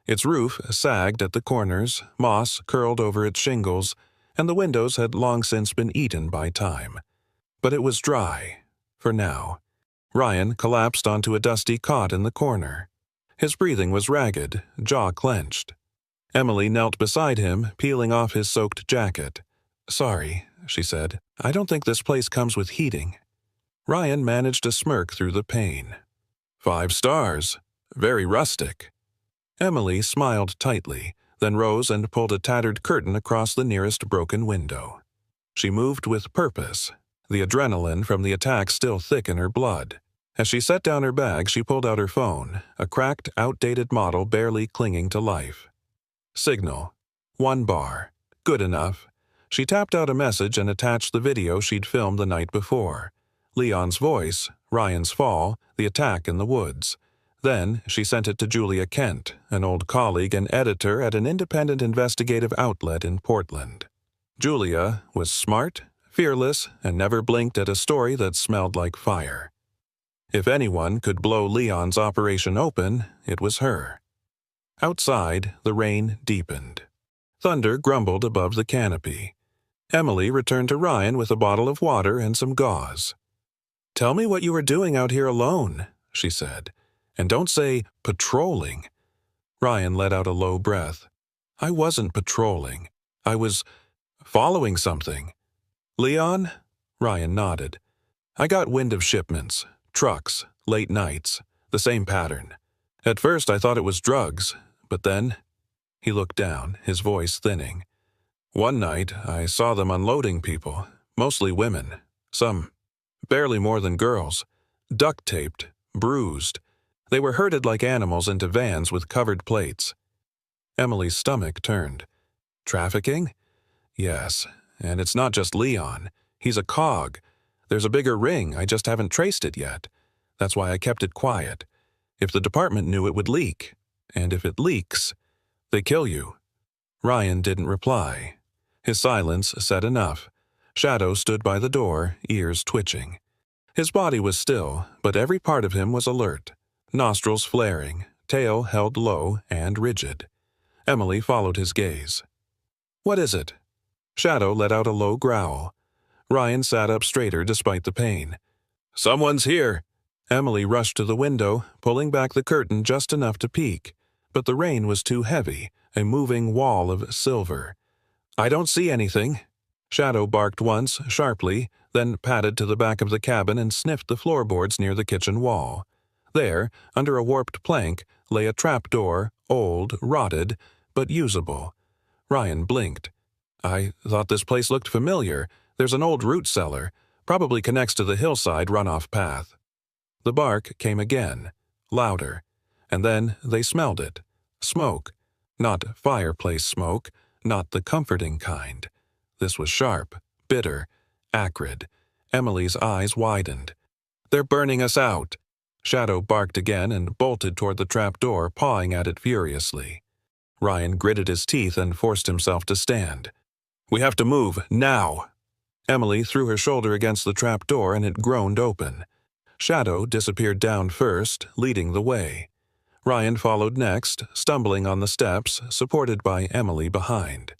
B: Its roof sagged at the corners, moss curled over its shingles, and the windows had long since been eaten by time. But it was dry, for now. Ryan collapsed onto a dusty cot in the corner. His breathing was ragged, jaw clenched. Emily knelt beside him, peeling off his soaked jacket. "Sorry," she said. "I don't think this place comes with heating." Ryan managed a smirk through the pain. "5 stars. Very rustic." Emily smiled tightly, then rose and pulled a tattered curtain across the nearest broken window. She moved with purpose, the adrenaline from the attack still thick in her blood. As she set down her bag, she pulled out her phone, a cracked, outdated model barely clinging to life. Signal. 1 bar. Good enough. She tapped out a message and attached the video she'd filmed the night before. Leon's voice, Ryan's fall, the attack in the woods. Then she sent it to Julia Kent, an old colleague and editor at an independent investigative outlet in Portland. Julia was smart, fearless, and never blinked at a story that smelled like fire. If anyone could blow Leon's operation open, it was her. Outside, the rain deepened. Thunder grumbled above the canopy. Emily returned to Ryan with a bottle of water and some gauze. "Tell me what you were doing out here alone," she said. "And don't say patrolling." Ryan let out a low breath. "I wasn't patrolling. I was following something." "Leon?" Ryan nodded. "I got wind of shipments, trucks, late nights, the same pattern. At first I thought it was drugs, but then—" He looked down, his voice thinning. "One night I saw them unloading people, mostly women, some barely more than girls, duct-taped, bruised. They were herded like animals into vans with covered plates." Emily's stomach turned. "Trafficking?" "Yes, and it's not just Leon. He's a cog. There's a bigger ring, I just haven't traced it yet. That's why I kept it quiet. If the department knew, it would leak. And if it leaks, they kill you." Ryan didn't reply. His silence said enough. Shadow stood by the door, ears twitching. His body was still, but every part of him was alert. Nostrils flaring, tail held low and rigid. Emily followed his gaze. "What is it?" Shadow let out a low growl. Ryan sat up straighter despite the pain. "Someone's here." Emily rushed to the window, pulling back the curtain just enough to peek. But the rain was too heavy, a moving wall of silver. "I don't see anything." Shadow barked once, sharply, then padded to the back of the cabin and sniffed the floorboards near the kitchen wall. There, under a warped plank, lay a trapdoor, old, rotted, but usable. Ryan blinked. "I thought this place looked familiar. There's an old root cellar. Probably connects to the hillside runoff path." The bark came again, louder, and then they smelled it. Smoke. Not fireplace smoke, not the comforting kind. This was sharp, bitter, acrid. Emily's eyes widened. "They're burning us out." Shadow barked again and bolted toward the trapdoor, pawing at it furiously. Ryan gritted his teeth and forced himself to stand. "We have to move, now." Emily threw her shoulder against the trapdoor and it groaned open. Shadow disappeared down first, leading the way. Ryan followed next, stumbling on the steps, supported by Emily behind.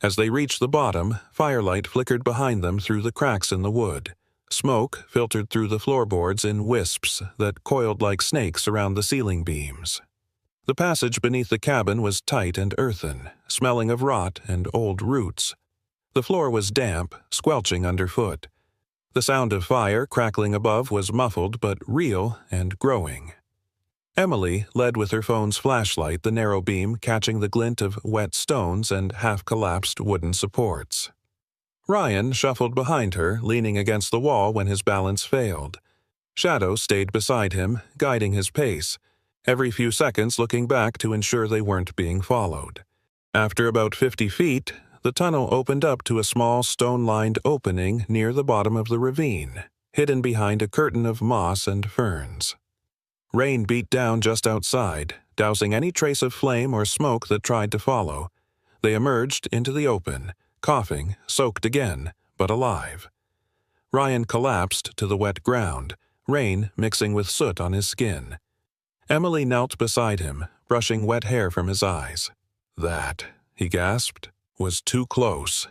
B: As they reached the bottom, firelight flickered behind them through the cracks in the wood. Smoke filtered through the floorboards in wisps that coiled like snakes around the ceiling beams. The passage beneath the cabin was tight and earthen, smelling of rot and old roots. The floor was damp, squelching underfoot. The sound of fire crackling above was muffled but real and growing. Emily led with her phone's flashlight, the narrow beam catching the glint of wet stones and half-collapsed wooden supports. Ryan shuffled behind her, leaning against the wall when his balance failed. Shadow stayed beside him, guiding his pace, every few seconds looking back to ensure they weren't being followed. After about 50 feet, the tunnel opened up to a small stone-lined opening near the bottom of the ravine, hidden behind a curtain of moss and ferns. Rain beat down just outside, dousing any trace of flame or smoke that tried to follow. They emerged into the open, coughing, soaked again, but alive. Ryan collapsed to the wet ground, rain mixing with soot on his skin. Emily knelt beside him, brushing wet hair from his eyes. "That," he gasped, "was too close."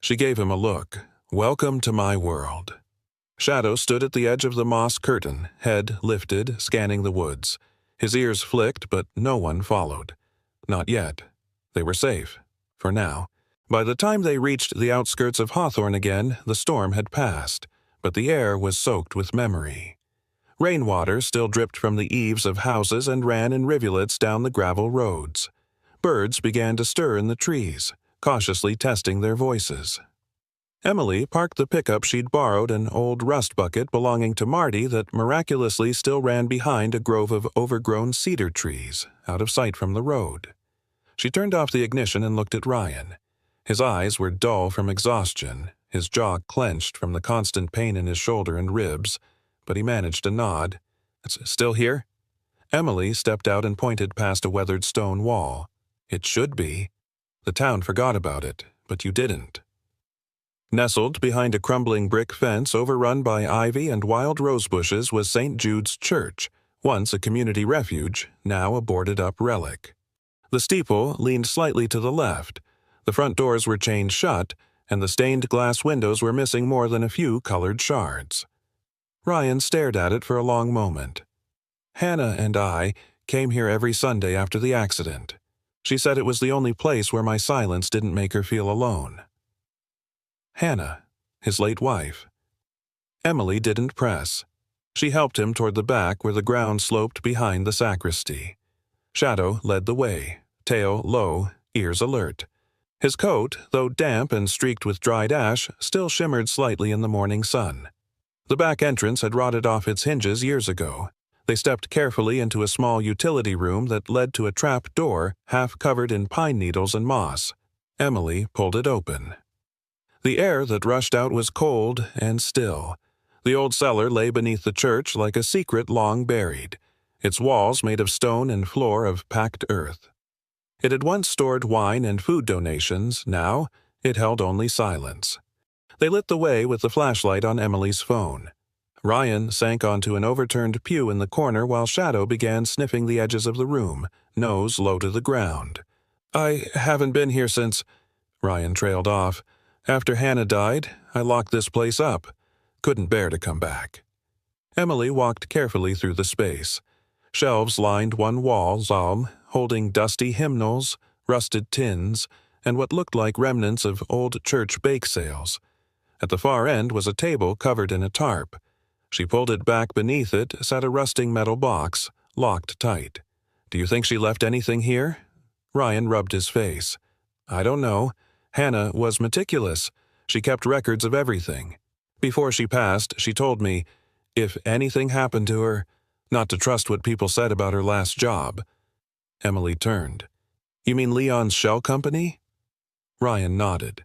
B: She gave him a look. "Welcome to my world." Shadow stood at the edge of the moss curtain, head lifted, scanning the woods. His ears flicked, but no one followed. Not yet. They were safe. For now. By the time they reached the outskirts of Hawthorne again, the storm had passed, but the air was soaked with memory. Rainwater still dripped from the eaves of houses and ran in rivulets down the gravel roads. Birds began to stir in the trees, cautiously testing their voices. Emily parked the pickup she'd borrowed, an old rust bucket belonging to Marty that miraculously still ran behind a grove of overgrown cedar trees, out of sight from the road. She turned off the ignition and looked at Ryan. His eyes were dull from exhaustion, his jaw clenched from the constant pain in his shoulder and ribs, but he managed to nod. "It's still here?" Emily stepped out and pointed past a weathered stone wall. "It should be. The town forgot about it, but you didn't." Nestled behind a crumbling brick fence overrun by ivy and wild rose bushes was St. Jude's Church, once a community refuge, now a boarded-up relic. The steeple leaned slightly to the left, the front doors were chained shut, and the stained glass windows were missing more than a few colored shards. Ryan stared at it for a long moment. "Hannah and I came here every Sunday after the accident. She said it was the only place where my silence didn't make her feel alone." Hannah, his late wife. Emily didn't press. She helped him toward the back where the ground sloped behind the sacristy. Shadow led the way, tail low, ears alert. His coat, though damp and streaked with dried ash, still shimmered slightly in the morning sun. The back entrance had rotted off its hinges years ago. They stepped carefully into a small utility room that led to a trap door half covered in pine needles and moss. Emily pulled it open. The air that rushed out was cold and still. The old cellar lay beneath the church like a secret long buried, its walls made of stone and floor of packed earth. It had once stored wine and food donations, now it held only silence. They lit the way with the flashlight on Emily's phone. Ryan sank onto an overturned pew in the corner while Shadow began sniffing the edges of the room, nose low to the ground. "I haven't been here since—" Ryan trailed off. "After Hannah died, I locked this place up. Couldn't bear to come back." Emily walked carefully through the space. Shelves lined one wall, holding dusty hymnals, rusted tins, and what looked like remnants of old church bake sales. At the far end was a table covered in a tarp. She pulled it back. Beneath it sat a rusting metal box, locked tight. "Do you think she left anything here?" Ryan rubbed his face. "I don't know. Hannah was meticulous. She kept records of everything. Before she passed, she told me, if anything happened to her, not to trust what people said about her last job." Emily turned. "You mean Leon's shell company?" Ryan nodded.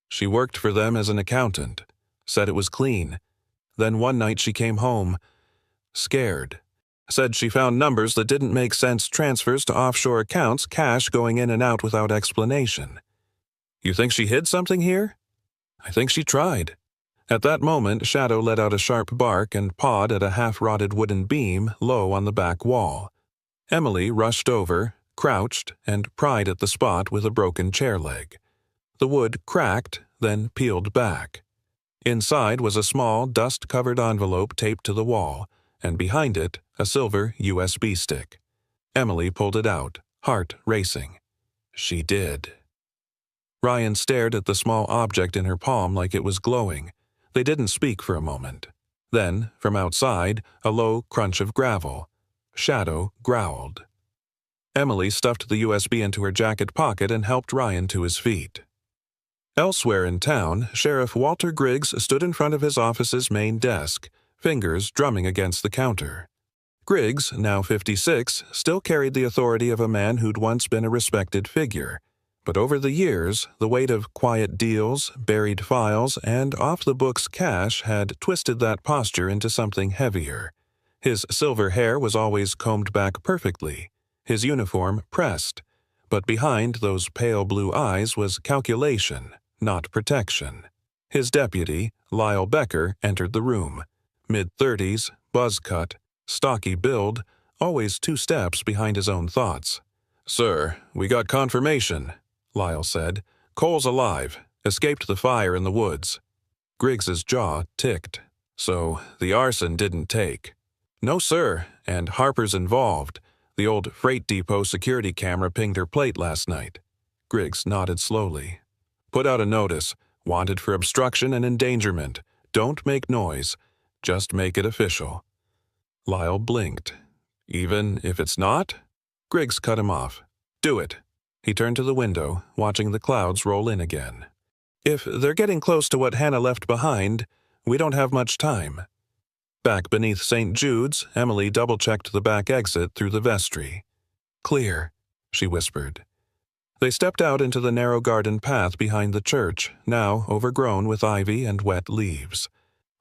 B: "She worked for them as an accountant. Said it was clean. Then one night she came home, scared. Said she found numbers that didn't make sense, transfers to offshore accounts, cash going in and out without explanation." "You think she hid something here?" "I think she tried." At that moment, Shadow let out a sharp bark and pawed at a half-rotted wooden beam low on the back wall. Emily rushed over, crouched, and pried at the spot with a broken chair leg. The wood cracked, then peeled back. Inside was a small, dust-covered envelope taped to the wall, and behind it, a silver USB stick. Emily pulled it out, heart racing. She did. Ryan stared at the small object in her palm like it was glowing. They didn't speak for a moment. Then, from outside, a low crunch of gravel. Shadow growled. Emily stuffed the USB into her jacket pocket and helped Ryan to his feet. Elsewhere in town, Sheriff Walter Griggs stood in front of his office's main desk, fingers drumming against the counter. Griggs, now 56, still carried the authority of a man who'd once been a respected figure. But over the years, the weight of quiet deals, buried files, and off-the-books cash had twisted that posture into something heavier. His silver hair was always combed back perfectly, his uniform pressed, but behind those pale blue eyes was calculation, not protection. His deputy, Lyle Becker, entered the room. Mid-30s, buzz-cut, stocky build, always 2 steps behind his own thoughts. "Sir, we got confirmation," Lyle said. "Cole's alive. Escaped the fire in the woods." Griggs's jaw ticked. So the arson didn't take. No, sir, and Harper's involved. The old freight depot security camera pinged her plate last night. Griggs nodded slowly. Put out a notice. Wanted for obstruction and endangerment. Don't make noise. Just make it official. Lyle blinked. Even if it's not? Griggs cut him off. Do it. He turned to the window, watching the clouds roll in again. If they're getting close to what Hannah left behind, we don't have much time. Back beneath St. Jude's, Emily double-checked the back exit through the vestry. Clear, she whispered. They stepped out into the narrow garden path behind the church, now overgrown with ivy and wet leaves.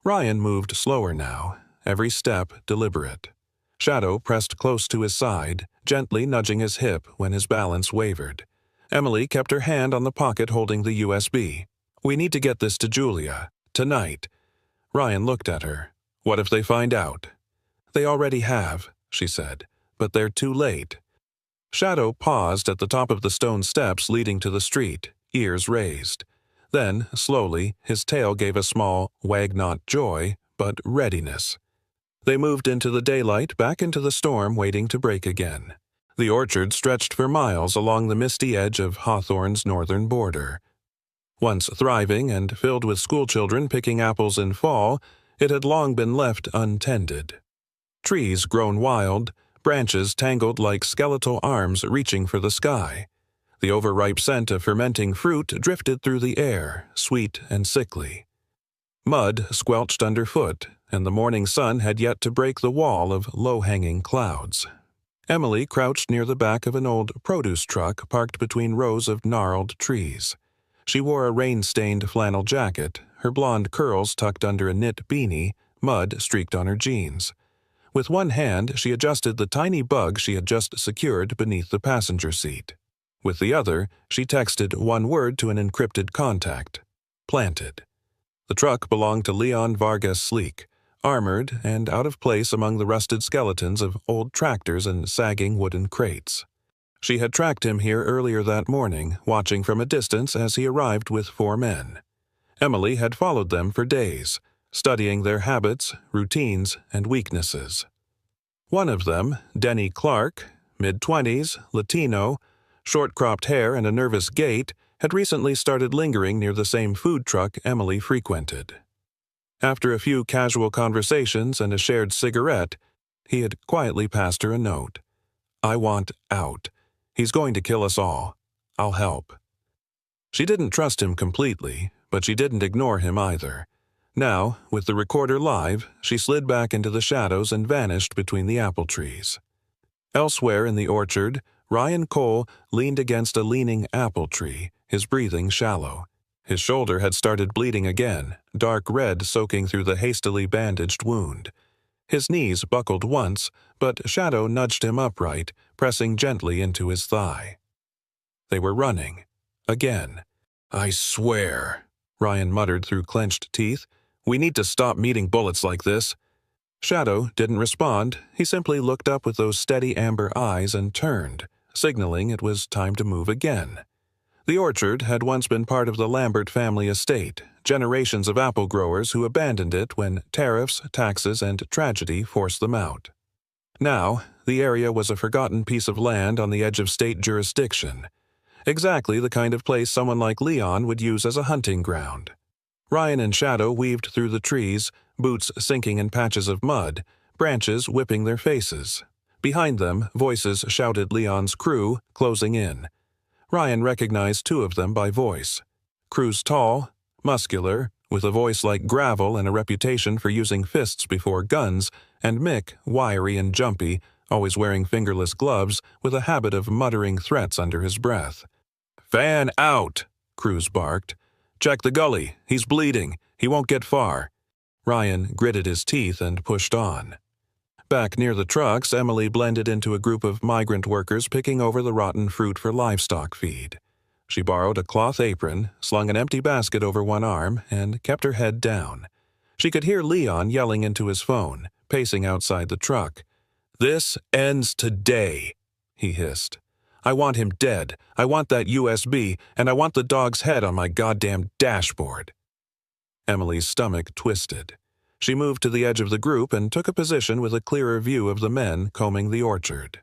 B: Ryan moved slower now, every step deliberate. Shadow pressed close to his side, gently nudging his hip when his balance wavered. Emily kept her hand on the pocket holding the USB. We need to get this to Julia. Tonight. Ryan looked at her. What if they find out? They already have, she said, but they're too late. Shadow paused at the top of the stone steps leading to the street, ears raised. Then, slowly, his tail gave a small, wag not joy, but readiness. They moved into the daylight, back into the storm waiting to break again. The orchard stretched for miles along the misty edge of Hawthorne's northern border. Once thriving and filled with schoolchildren picking apples in fall, it had long been left untended. Trees grown wild, branches tangled like skeletal arms reaching for the sky. The overripe scent of fermenting fruit drifted through the air, sweet and sickly. Mud squelched underfoot, and the morning sun had yet to break the wall of low-hanging clouds. Emily crouched near the back of an old produce truck parked between rows of gnarled trees. She wore a rain-stained flannel jacket, her blonde curls tucked under a knit beanie, mud streaked on her jeans. With one hand, she adjusted the tiny bug she had just secured beneath the passenger seat. With the other, she texted one word to an encrypted contact. Planted. The truck belonged to Leon Vargas Sleek, armored and out of place among the rusted skeletons of old tractors and sagging wooden crates. She had tracked him here earlier that morning, watching from a distance as he arrived with 4 men. Emily had followed them for days, studying their habits, routines, and weaknesses. One of them, Denny Clark, mid-20s, Latino, short-cropped hair and a nervous gait, had recently started lingering near the same food truck Emily frequented. After a few casual conversations and a shared cigarette, he had quietly passed her a note. I want out. He's going to kill us all. I'll help. She didn't trust him completely, but she didn't ignore him either. Now, with the recorder live, she slid back into the shadows and vanished between the apple trees. Elsewhere in the orchard, Ryan Cole leaned against a leaning apple tree, his breathing shallow. His shoulder had started bleeding again, dark red soaking through the hastily bandaged wound. His knees buckled once, but Shadow nudged him upright, pressing gently into his thigh. They were running. Again. I swear, Ryan muttered through clenched teeth. We need to stop meeting bullets like this. Shadow didn't respond. He simply looked up with those steady amber eyes and turned, signaling it was time to move again. The orchard had once been part of the Lambert family estate, generations of apple growers who abandoned it when tariffs, taxes, and tragedy forced them out. Now, the area was a forgotten piece of land on the edge of state jurisdiction, exactly the kind of place someone like Leon would use as a hunting ground. Ryan and Shadow weaved through the trees, boots sinking in patches of mud, branches whipping their faces. Behind them, voices shouted Leon's crew, closing in. Ryan recognized 2 of them by voice. Crew's tall, muscular, with a voice like gravel and a reputation for using fists before guns, and Mick, wiry and jumpy, always wearing fingerless gloves, with a habit of muttering threats under his breath. Fan out, Cruz barked. Check the gully. He's bleeding. He won't get far. Ryan gritted his teeth and pushed on. Back near the trucks, Emily blended into a group of migrant workers picking over the rotten fruit for livestock feed. She borrowed a cloth apron, slung an empty basket over one arm, and kept her head down. She could hear Leon yelling into his phone, pacing outside the truck. This ends today, he hissed. I want him dead. I want that USB, and I want the dog's head on my goddamn dashboard. Emily's stomach twisted. She moved to the edge of the group and took a position with a clearer view of the men combing the orchard.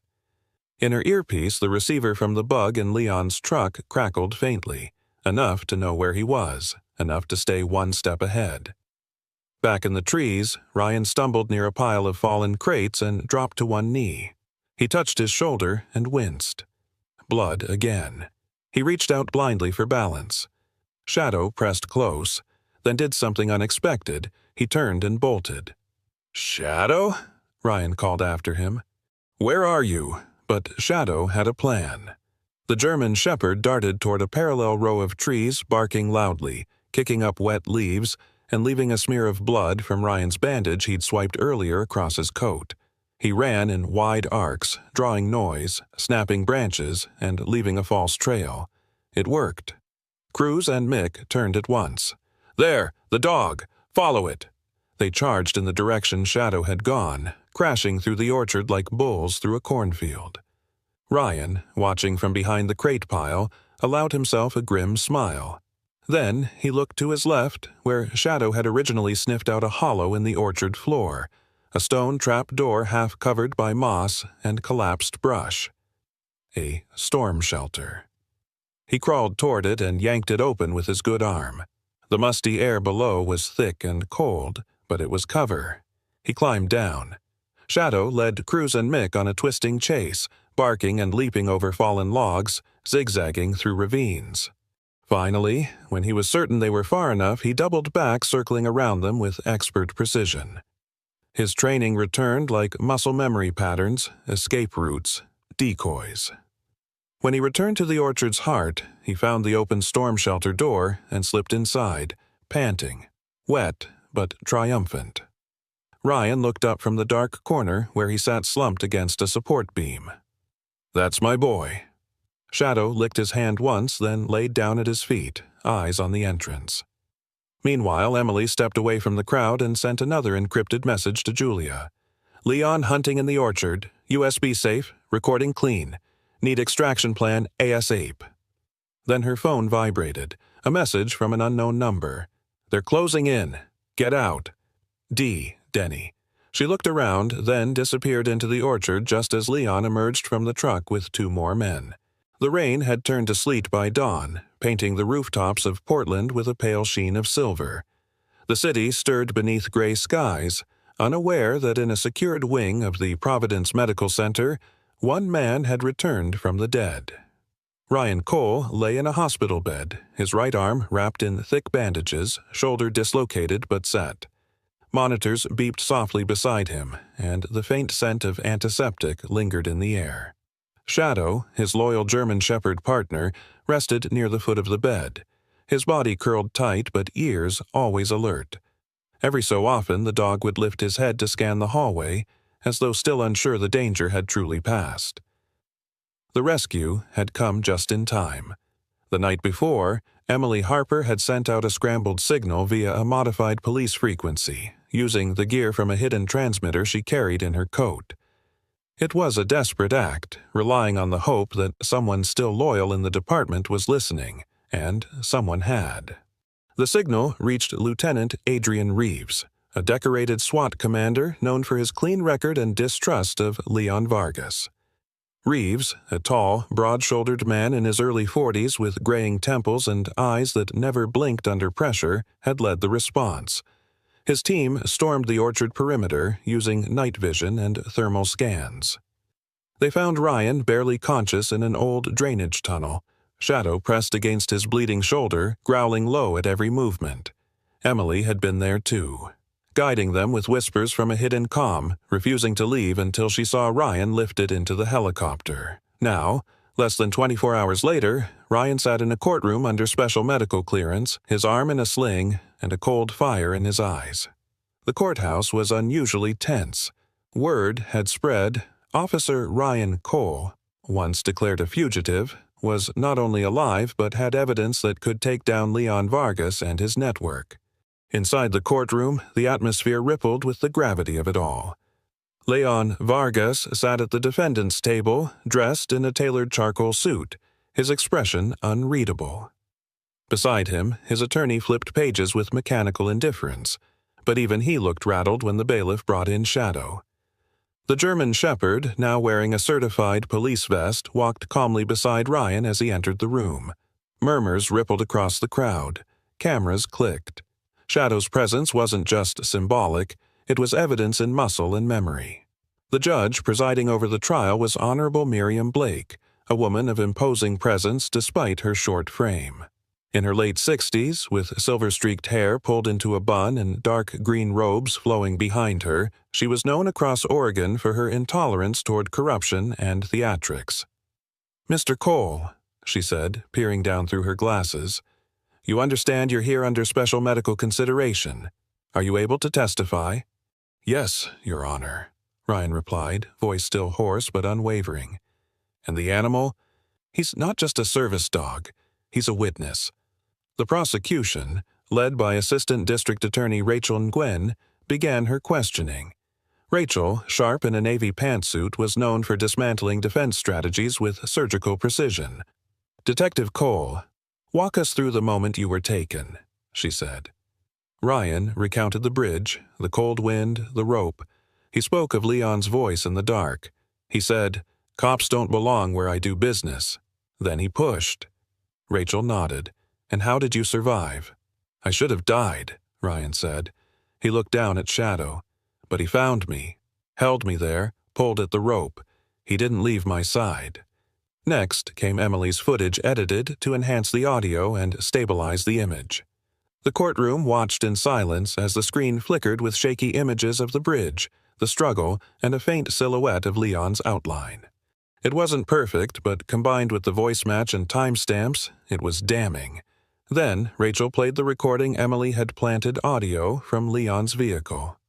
B: In her earpiece, the receiver from the bug in Leon's truck crackled faintly, enough to know where he was, enough to stay one step ahead. Back in the trees, Ryan stumbled near a pile of fallen crates and dropped to one knee. He touched his shoulder and winced. Blood again. He reached out blindly for balance. Shadow pressed close, then did something unexpected. He turned and bolted. "Shadow?" Ryan called after him. "Where are you?" But Shadow had a plan. The German shepherd darted toward a parallel row of trees, barking loudly, kicking up wet leaves, and leaving a smear of blood from Ryan's bandage he'd swiped earlier across his coat. He ran in wide arcs, drawing noise, snapping branches, and leaving a false trail. It worked. Cruz and Mick turned at once. "There! The dog! Follow it!" They charged in the direction Shadow had gone, crashing through the orchard like bulls through a cornfield. Ryan, watching from behind the crate pile, allowed himself a grim smile. Then he looked to his left, where Shadow had originally sniffed out a hollow in the orchard floor, a stone trap door half covered by moss and collapsed brush. A storm shelter. He crawled toward it and yanked it open with his good arm. The musty air below was thick and cold, but it was cover. He climbed down. Shadow led Cruz and Mick on a twisting chase, barking and leaping over fallen logs, zigzagging through ravines. Finally, when he was certain they were far enough, he doubled back, circling around them with expert precision. His training returned like muscle memory patterns, escape routes, decoys. When he returned to the orchard's heart, he found the open storm shelter door and slipped inside, panting, wet but triumphant. Ryan looked up from the dark corner where he sat slumped against a support beam. "That's my boy." Shadow licked his hand once, then laid down at his feet, eyes on the entrance. Meanwhile, Emily stepped away from the crowd and sent another encrypted message to Julia. "Leon hunting in the orchard, USB safe, recording clean. Need extraction plan ASAP." Then her phone vibrated, a message from an unknown number. "They're closing in. Get out. D. Denny." She looked around, then disappeared into the orchard just as Leon emerged from the truck with 2 more men. The rain had turned to sleet by dawn, painting the rooftops of Portland with a pale sheen of silver. The city stirred beneath gray skies, unaware that in a secured wing of the Providence Medical Center, one man had returned from the dead. Ryan Cole lay in a hospital bed, his right arm wrapped in thick bandages, shoulder dislocated but set. Monitors beeped softly beside him, and the faint scent of antiseptic lingered in the air. Shadow, his loyal German shepherd partner, rested near the foot of the bed, his body curled tight but ears always alert. Every so often the dog would lift his head to scan the hallway, as though still unsure the danger had truly passed. The rescue had come just in time. The night before, Emily Harper had sent out a scrambled signal via a modified police frequency, using the gear from a hidden transmitter she carried in her coat. It was a desperate act, relying on the hope that someone still loyal in the department was listening, and someone had. The signal reached Lieutenant Adrian Reeves, a decorated SWAT commander known for his clean record and distrust of Leon Vargas. Reeves, a tall, broad-shouldered man in his early 40s with graying temples and eyes that never blinked under pressure, had led the response. His team stormed the orchard perimeter using night vision and thermal scans. They found Ryan barely conscious in an old drainage tunnel, Shadow pressed against his bleeding shoulder, growling low at every movement. Emily had been there too, guiding them with whispers from a hidden comm, refusing to leave until she saw Ryan lifted into the helicopter. Now, less than 24 hours later, Ryan sat in a courtroom under special medical clearance, his arm in a sling, and a cold fire in his eyes. The courthouse was unusually tense. Word had spread Officer Ryan Cole, once declared a fugitive, was not only alive but had evidence that could take down Leon Vargas and his network. Inside the courtroom, the atmosphere rippled with the gravity of it all. Leon Vargas sat at the defendant's table, dressed in a tailored charcoal suit, his expression unreadable. Beside him, his attorney flipped pages with mechanical indifference, but even he looked rattled when the bailiff brought in Shadow. The German shepherd, now wearing a certified police vest, walked calmly beside Ryan as he entered the room. Murmurs rippled across the crowd. Cameras clicked. Shadow's presence wasn't just symbolic, it was evidence in muscle and memory. The judge presiding over the trial was Honorable Miriam Blake, a woman of imposing presence despite her short frame. In her late 60s, with silver-streaked hair pulled into a bun and dark green robes flowing behind her, she was known across Oregon for her intolerance toward corruption and theatrics. "Mr. Cole," she said, peering down through her glasses, "you understand you're here under special medical consideration. Are you able to testify?" "Yes, Your Honor," Ryan replied, voice still hoarse but unwavering. "And the animal? He's not just a service dog. He's a witness." The prosecution, led by Assistant District Attorney Rachel Nguyen, began her questioning. Rachel, sharp in a navy pantsuit, was known for dismantling defense strategies with surgical precision. "Detective Cole, walk us through the moment you were taken," she said. Ryan recounted the bridge, the cold wind, the rope. He spoke of Leon's voice in the dark. He said, "Cops don't belong where I do business." Then he pushed. Rachel nodded. "And how did you survive?" "I should have died," Ryan said. He looked down at Shadow. "But he found me, held me there, pulled at the rope. He didn't leave my side." Next came Emily's footage edited to enhance the audio and stabilize the image. The courtroom watched in silence as the screen flickered with shaky images of the bridge, the struggle, and a faint silhouette of Leon's outline. It wasn't perfect, but combined with the voice match and timestamps, it was damning. Then Rachel played the recording Emily had planted audio from Leon's vehicle.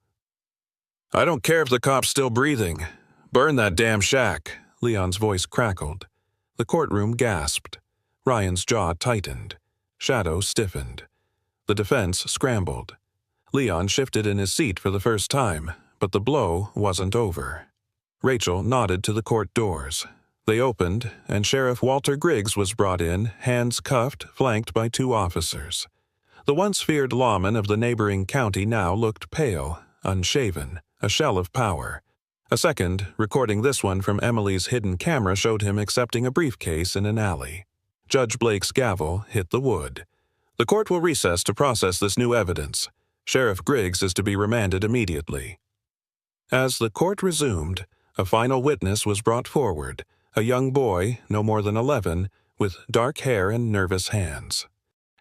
B: "I don't care if the cop's still breathing. Burn that damn shack," Leon's voice crackled. The courtroom gasped. Ryan's jaw tightened. Shadow stiffened. The defense scrambled. Leon shifted in his seat for the first time, but the blow wasn't over. Rachel nodded to the court doors. They opened, and Sheriff Walter Griggs was brought in, hands cuffed, flanked by 2 officers. The once feared lawman of the neighboring county now looked pale, unshaven, a shell of power. A second, recording this one from Emily's hidden camera, showed him accepting a briefcase in an alley. Judge Blake's gavel hit the wood. "The court will recess to process this new evidence. Sheriff Griggs is to be remanded immediately." As the court resumed, a final witness was brought forward, a young boy, no more than 11, with dark hair and nervous hands.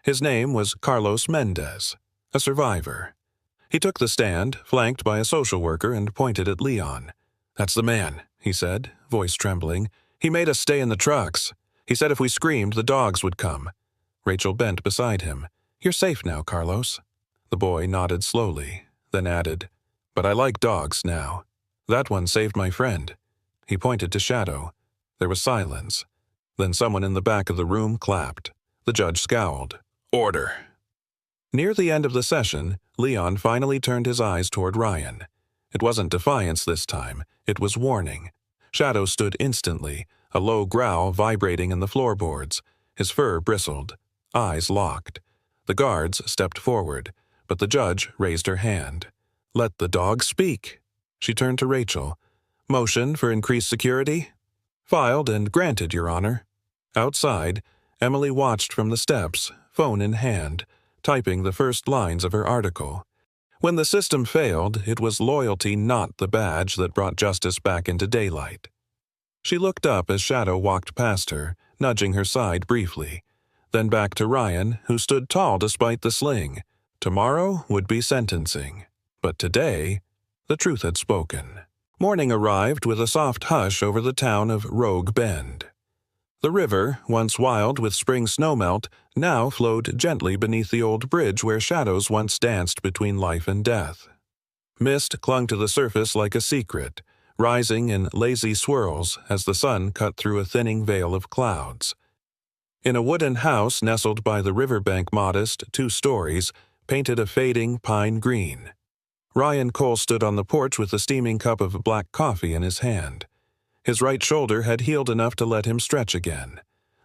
B: His name was Carlos Mendez, a survivor. He took the stand, flanked by a social worker, and pointed at Leon. "That's the man," he said, voice trembling. "He made us stay in the trucks. He said if we screamed, the dogs would come." Rachel bent beside him. "You're safe now, Carlos." The boy nodded slowly, then added, "But I like dogs now. That one saved my friend." He pointed to Shadow. There was silence. Then someone in the back of the room clapped. The judge scowled. "Order." Near the end of the session, Leon finally turned his eyes toward Ryan. It wasn't defiance this time, it was warning. Shadow stood instantly, a low growl vibrating in the floorboards. His fur bristled. Eyes locked. The guards stepped forward, but the judge raised her hand. "Let the dog speak." She turned to Rachel. "Motion for increased security?" "Filed and granted, Your Honor." Outside, Emily watched from the steps, phone in hand, typing the first lines of her article. When the system failed, it was loyalty not the badge that brought justice back into daylight. She looked up as Shadow walked past her, nudging her side briefly. Then back to Ryan, who stood tall despite the sling. Tomorrow would be sentencing. But today, the truth had spoken. Morning arrived with a soft hush over the town of Rogue Bend. The river, once wild with spring snowmelt, now flowed gently beneath the old bridge where shadows once danced between life and death. Mist clung to the surface like a secret, rising in lazy swirls as the sun cut through a thinning veil of clouds. In a wooden house nestled by the riverbank, modest, 2 stories, painted a fading pine green. Ryan Cole stood on the porch with a steaming cup of black coffee in his hand. His right shoulder had healed enough to let him stretch again.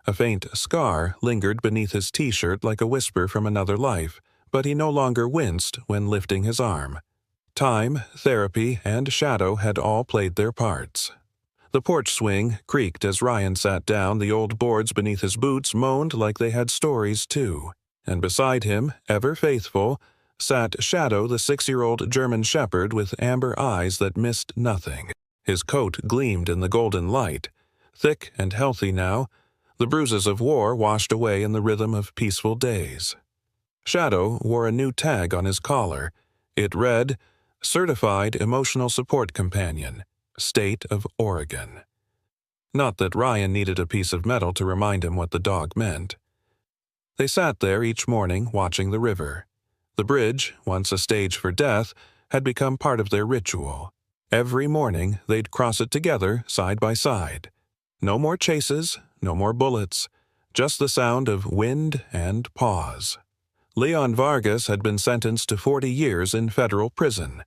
B: A faint scar lingered beneath his T-shirt like a whisper from another life, but he no longer winced when lifting his arm. Time, therapy, and Shadow had all played their parts. The porch swing creaked as Ryan sat down. The old boards beneath his boots moaned like they had stories too. And beside him, ever faithful, sat Shadow, the 6-year-old German shepherd with amber eyes that missed nothing. His coat gleamed in the golden light. Thick and healthy now, the bruises of war washed away in the rhythm of peaceful days. Shadow wore a new tag on his collar. It read, Certified Emotional Support Companion, State of Oregon. Not that Ryan needed a piece of metal to remind him what the dog meant. They sat there each morning watching the river. The bridge, once a stage for death, had become part of their ritual. Every morning they'd cross it together, side by side. No more chases, no more bullets, just the sound of wind and pause. Leon Vargas had been sentenced to 40 years in federal prison.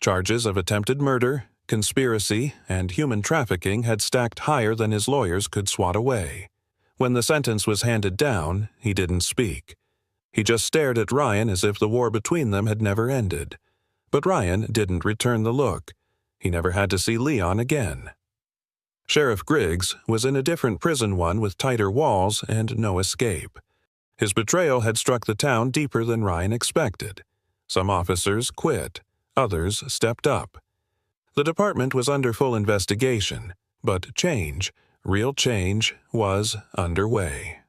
B: Charges of attempted murder, conspiracy, and human trafficking had stacked higher than his lawyers could swat away. When the sentence was handed down, he didn't speak. He just stared at Ryan as if the war between them had never ended. But Ryan didn't return the look. He never had to see Leon again. Sheriff Griggs was in a different prison, one with tighter walls and no escape. His betrayal had struck the town deeper than Ryan expected. Some officers quit. Others stepped up. The department was under full investigation, but change, real change, was underway.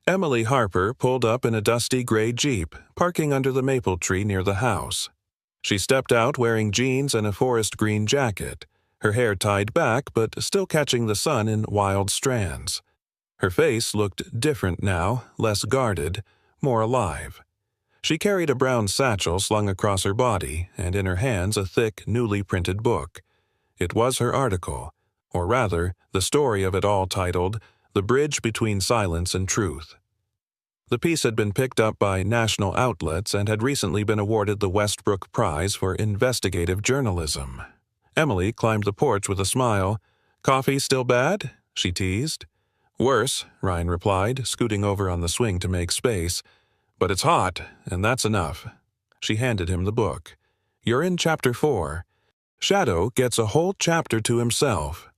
B: Emily Harper pulled up in a dusty gray Jeep, parking under the maple tree near the house. She stepped out wearing jeans and a forest green jacket, her hair tied back but still catching the sun in wild strands. Her face looked different now, less guarded, more alive. She carried a brown satchel slung across her body, and in her hands a thick, newly printed book. It was her article, or rather, the story of it all, titled The Bridge Between Silence and Truth. The piece had been picked up by national outlets and had recently been awarded the Westbrook Prize for Investigative Journalism. Emily climbed the porch with a smile. "Coffee still bad?" she teased. "Worse," Ryan replied, scooting over on the swing to make space. "But it's hot, and that's enough." She handed him the book. "You're in Chapter 4. Shadow gets a whole chapter to himself."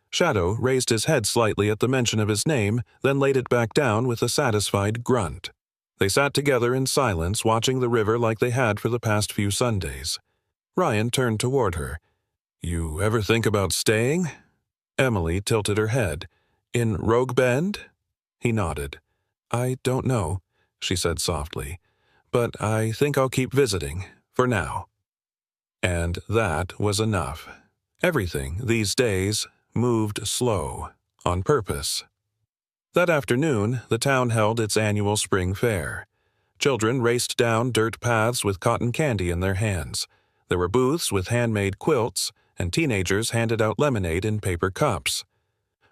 B: Shadow raised his head slightly at the mention of his name, then laid it back down with a satisfied grunt. They sat together in silence, watching the river like they had for the past few Sundays. Ryan turned toward her. "You ever think about staying?" Emily tilted her head. "In Rogue Bend?" He nodded. "I don't know," she said softly, "but I think I'll keep visiting, for now." And that was enough. Everything, these days, moved slow, on purpose. That afternoon, the town held its annual spring fair. Children raced down dirt paths with cotton candy in their hands. There were booths with handmade quilts, and teenagers handed out lemonade in paper cups.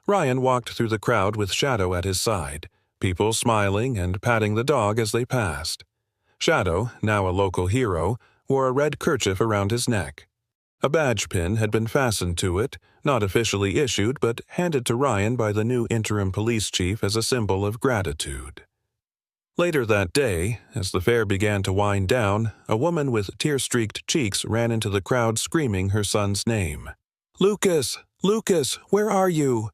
B: Ryan walked through the crowd with Shadow at his side, people smiling and patting the dog as they passed. Shadow, now a local hero, wore a red kerchief around his neck. A badge pin had been fastened to it, not officially issued but handed to Ryan by the new interim police chief as a symbol of gratitude. Later that day, as the fair began to wind down, a woman with tear-streaked cheeks ran into the crowd screaming her son's name. "Lucas! Lucas! Where are you?"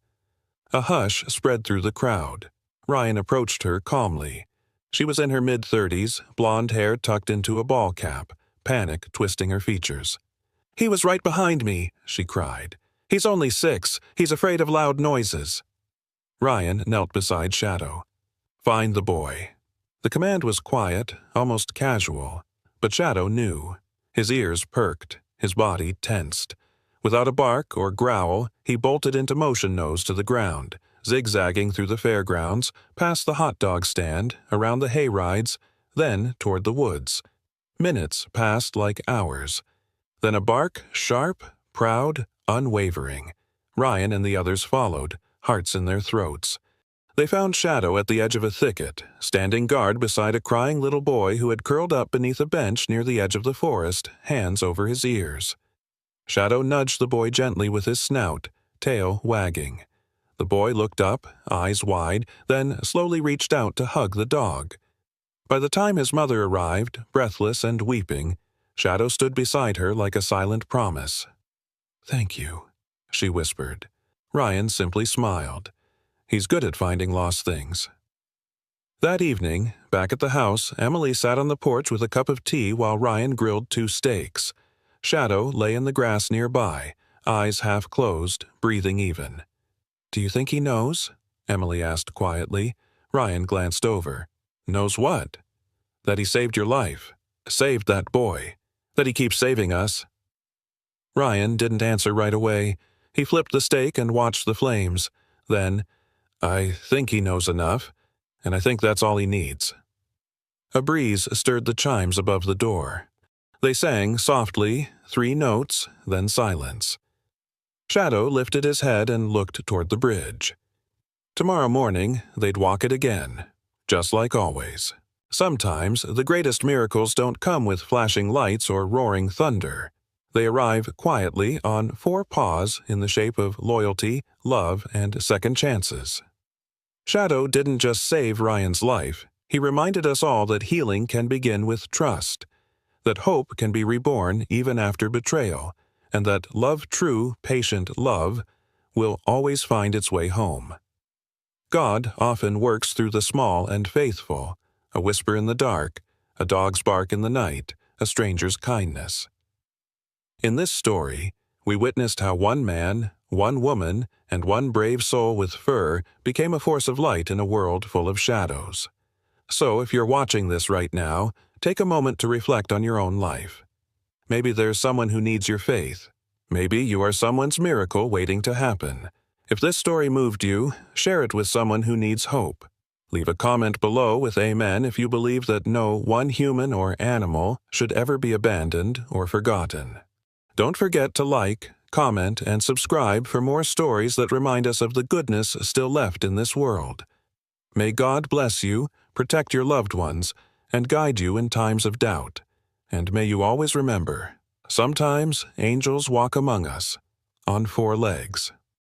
B: A hush spread through the crowd. Ryan approached her calmly. She was in her mid-30s, blonde hair tucked into a ball cap, panic twisting her features. "He was right behind me," she cried. "He's only 6. He's afraid of loud noises." Ryan knelt beside Shadow. "Find the boy." The command was quiet, almost casual, but Shadow knew. His ears perked, his body tensed. Without a bark or growl, he bolted into motion nose to the ground, zigzagging through the fairgrounds, past the hot dog stand, around the hay rides, then toward the woods. Minutes passed like hours. Then a bark, sharp, proud, unwavering. Ryan and the others followed, hearts in their throats. They found Shadow at the edge of a thicket, standing guard beside a crying little boy who had curled up beneath a bench near the edge of the forest, hands over his ears. Shadow nudged the boy gently with his snout, tail wagging. The boy looked up, eyes wide, then slowly reached out to hug the dog. By the time his mother arrived, breathless and weeping, Shadow stood beside her like a silent promise. "Thank you," she whispered. Ryan simply smiled. He's good at finding lost things. That evening, back at the house, Emily sat on the porch with a cup of tea while Ryan grilled 2 steaks. Shadow lay in the grass nearby, eyes half closed, breathing even. "Do you think he knows?" Emily asked quietly. Ryan glanced over. "Knows what?" "That he saved your life. Saved that boy. That he keeps saving us." Ryan didn't answer right away. He flipped the steak and watched the flames. Then, "I think he knows enough, and I think that's all he needs." A breeze stirred the chimes above the door. They sang softly, 3 notes, then silence. Shadow lifted his head and looked toward the bridge. Tomorrow morning, they'd walk it again, just like always. Sometimes the greatest miracles don't come with flashing lights or roaring thunder. They arrive quietly on 4 paws in the shape of loyalty, love, and second chances. Shadow didn't just save Ryan's life. He reminded us all that healing can begin with trust, that hope can be reborn even after betrayal, and that love, true, patient love, will always find its way home. God often works through the small and faithful, a whisper in the dark, a dog's bark in the night, a stranger's kindness. In this story, we witnessed how one man, one woman, and one brave soul with fur became a force of light in a world full of shadows. So if you're watching this right now, take a moment to reflect on your own life. Maybe there's someone who needs your faith. Maybe you are someone's miracle waiting to happen. If this story moved you, share it with someone who needs hope. Leave a comment below with amen if you believe that no one human or animal should ever be abandoned or forgotten. Don't forget to like, comment, and subscribe for more stories that remind us of the goodness still left in this world. May God bless you, protect your loved ones, and guide you in times of doubt. And may you always remember, sometimes angels walk among us on 4 legs.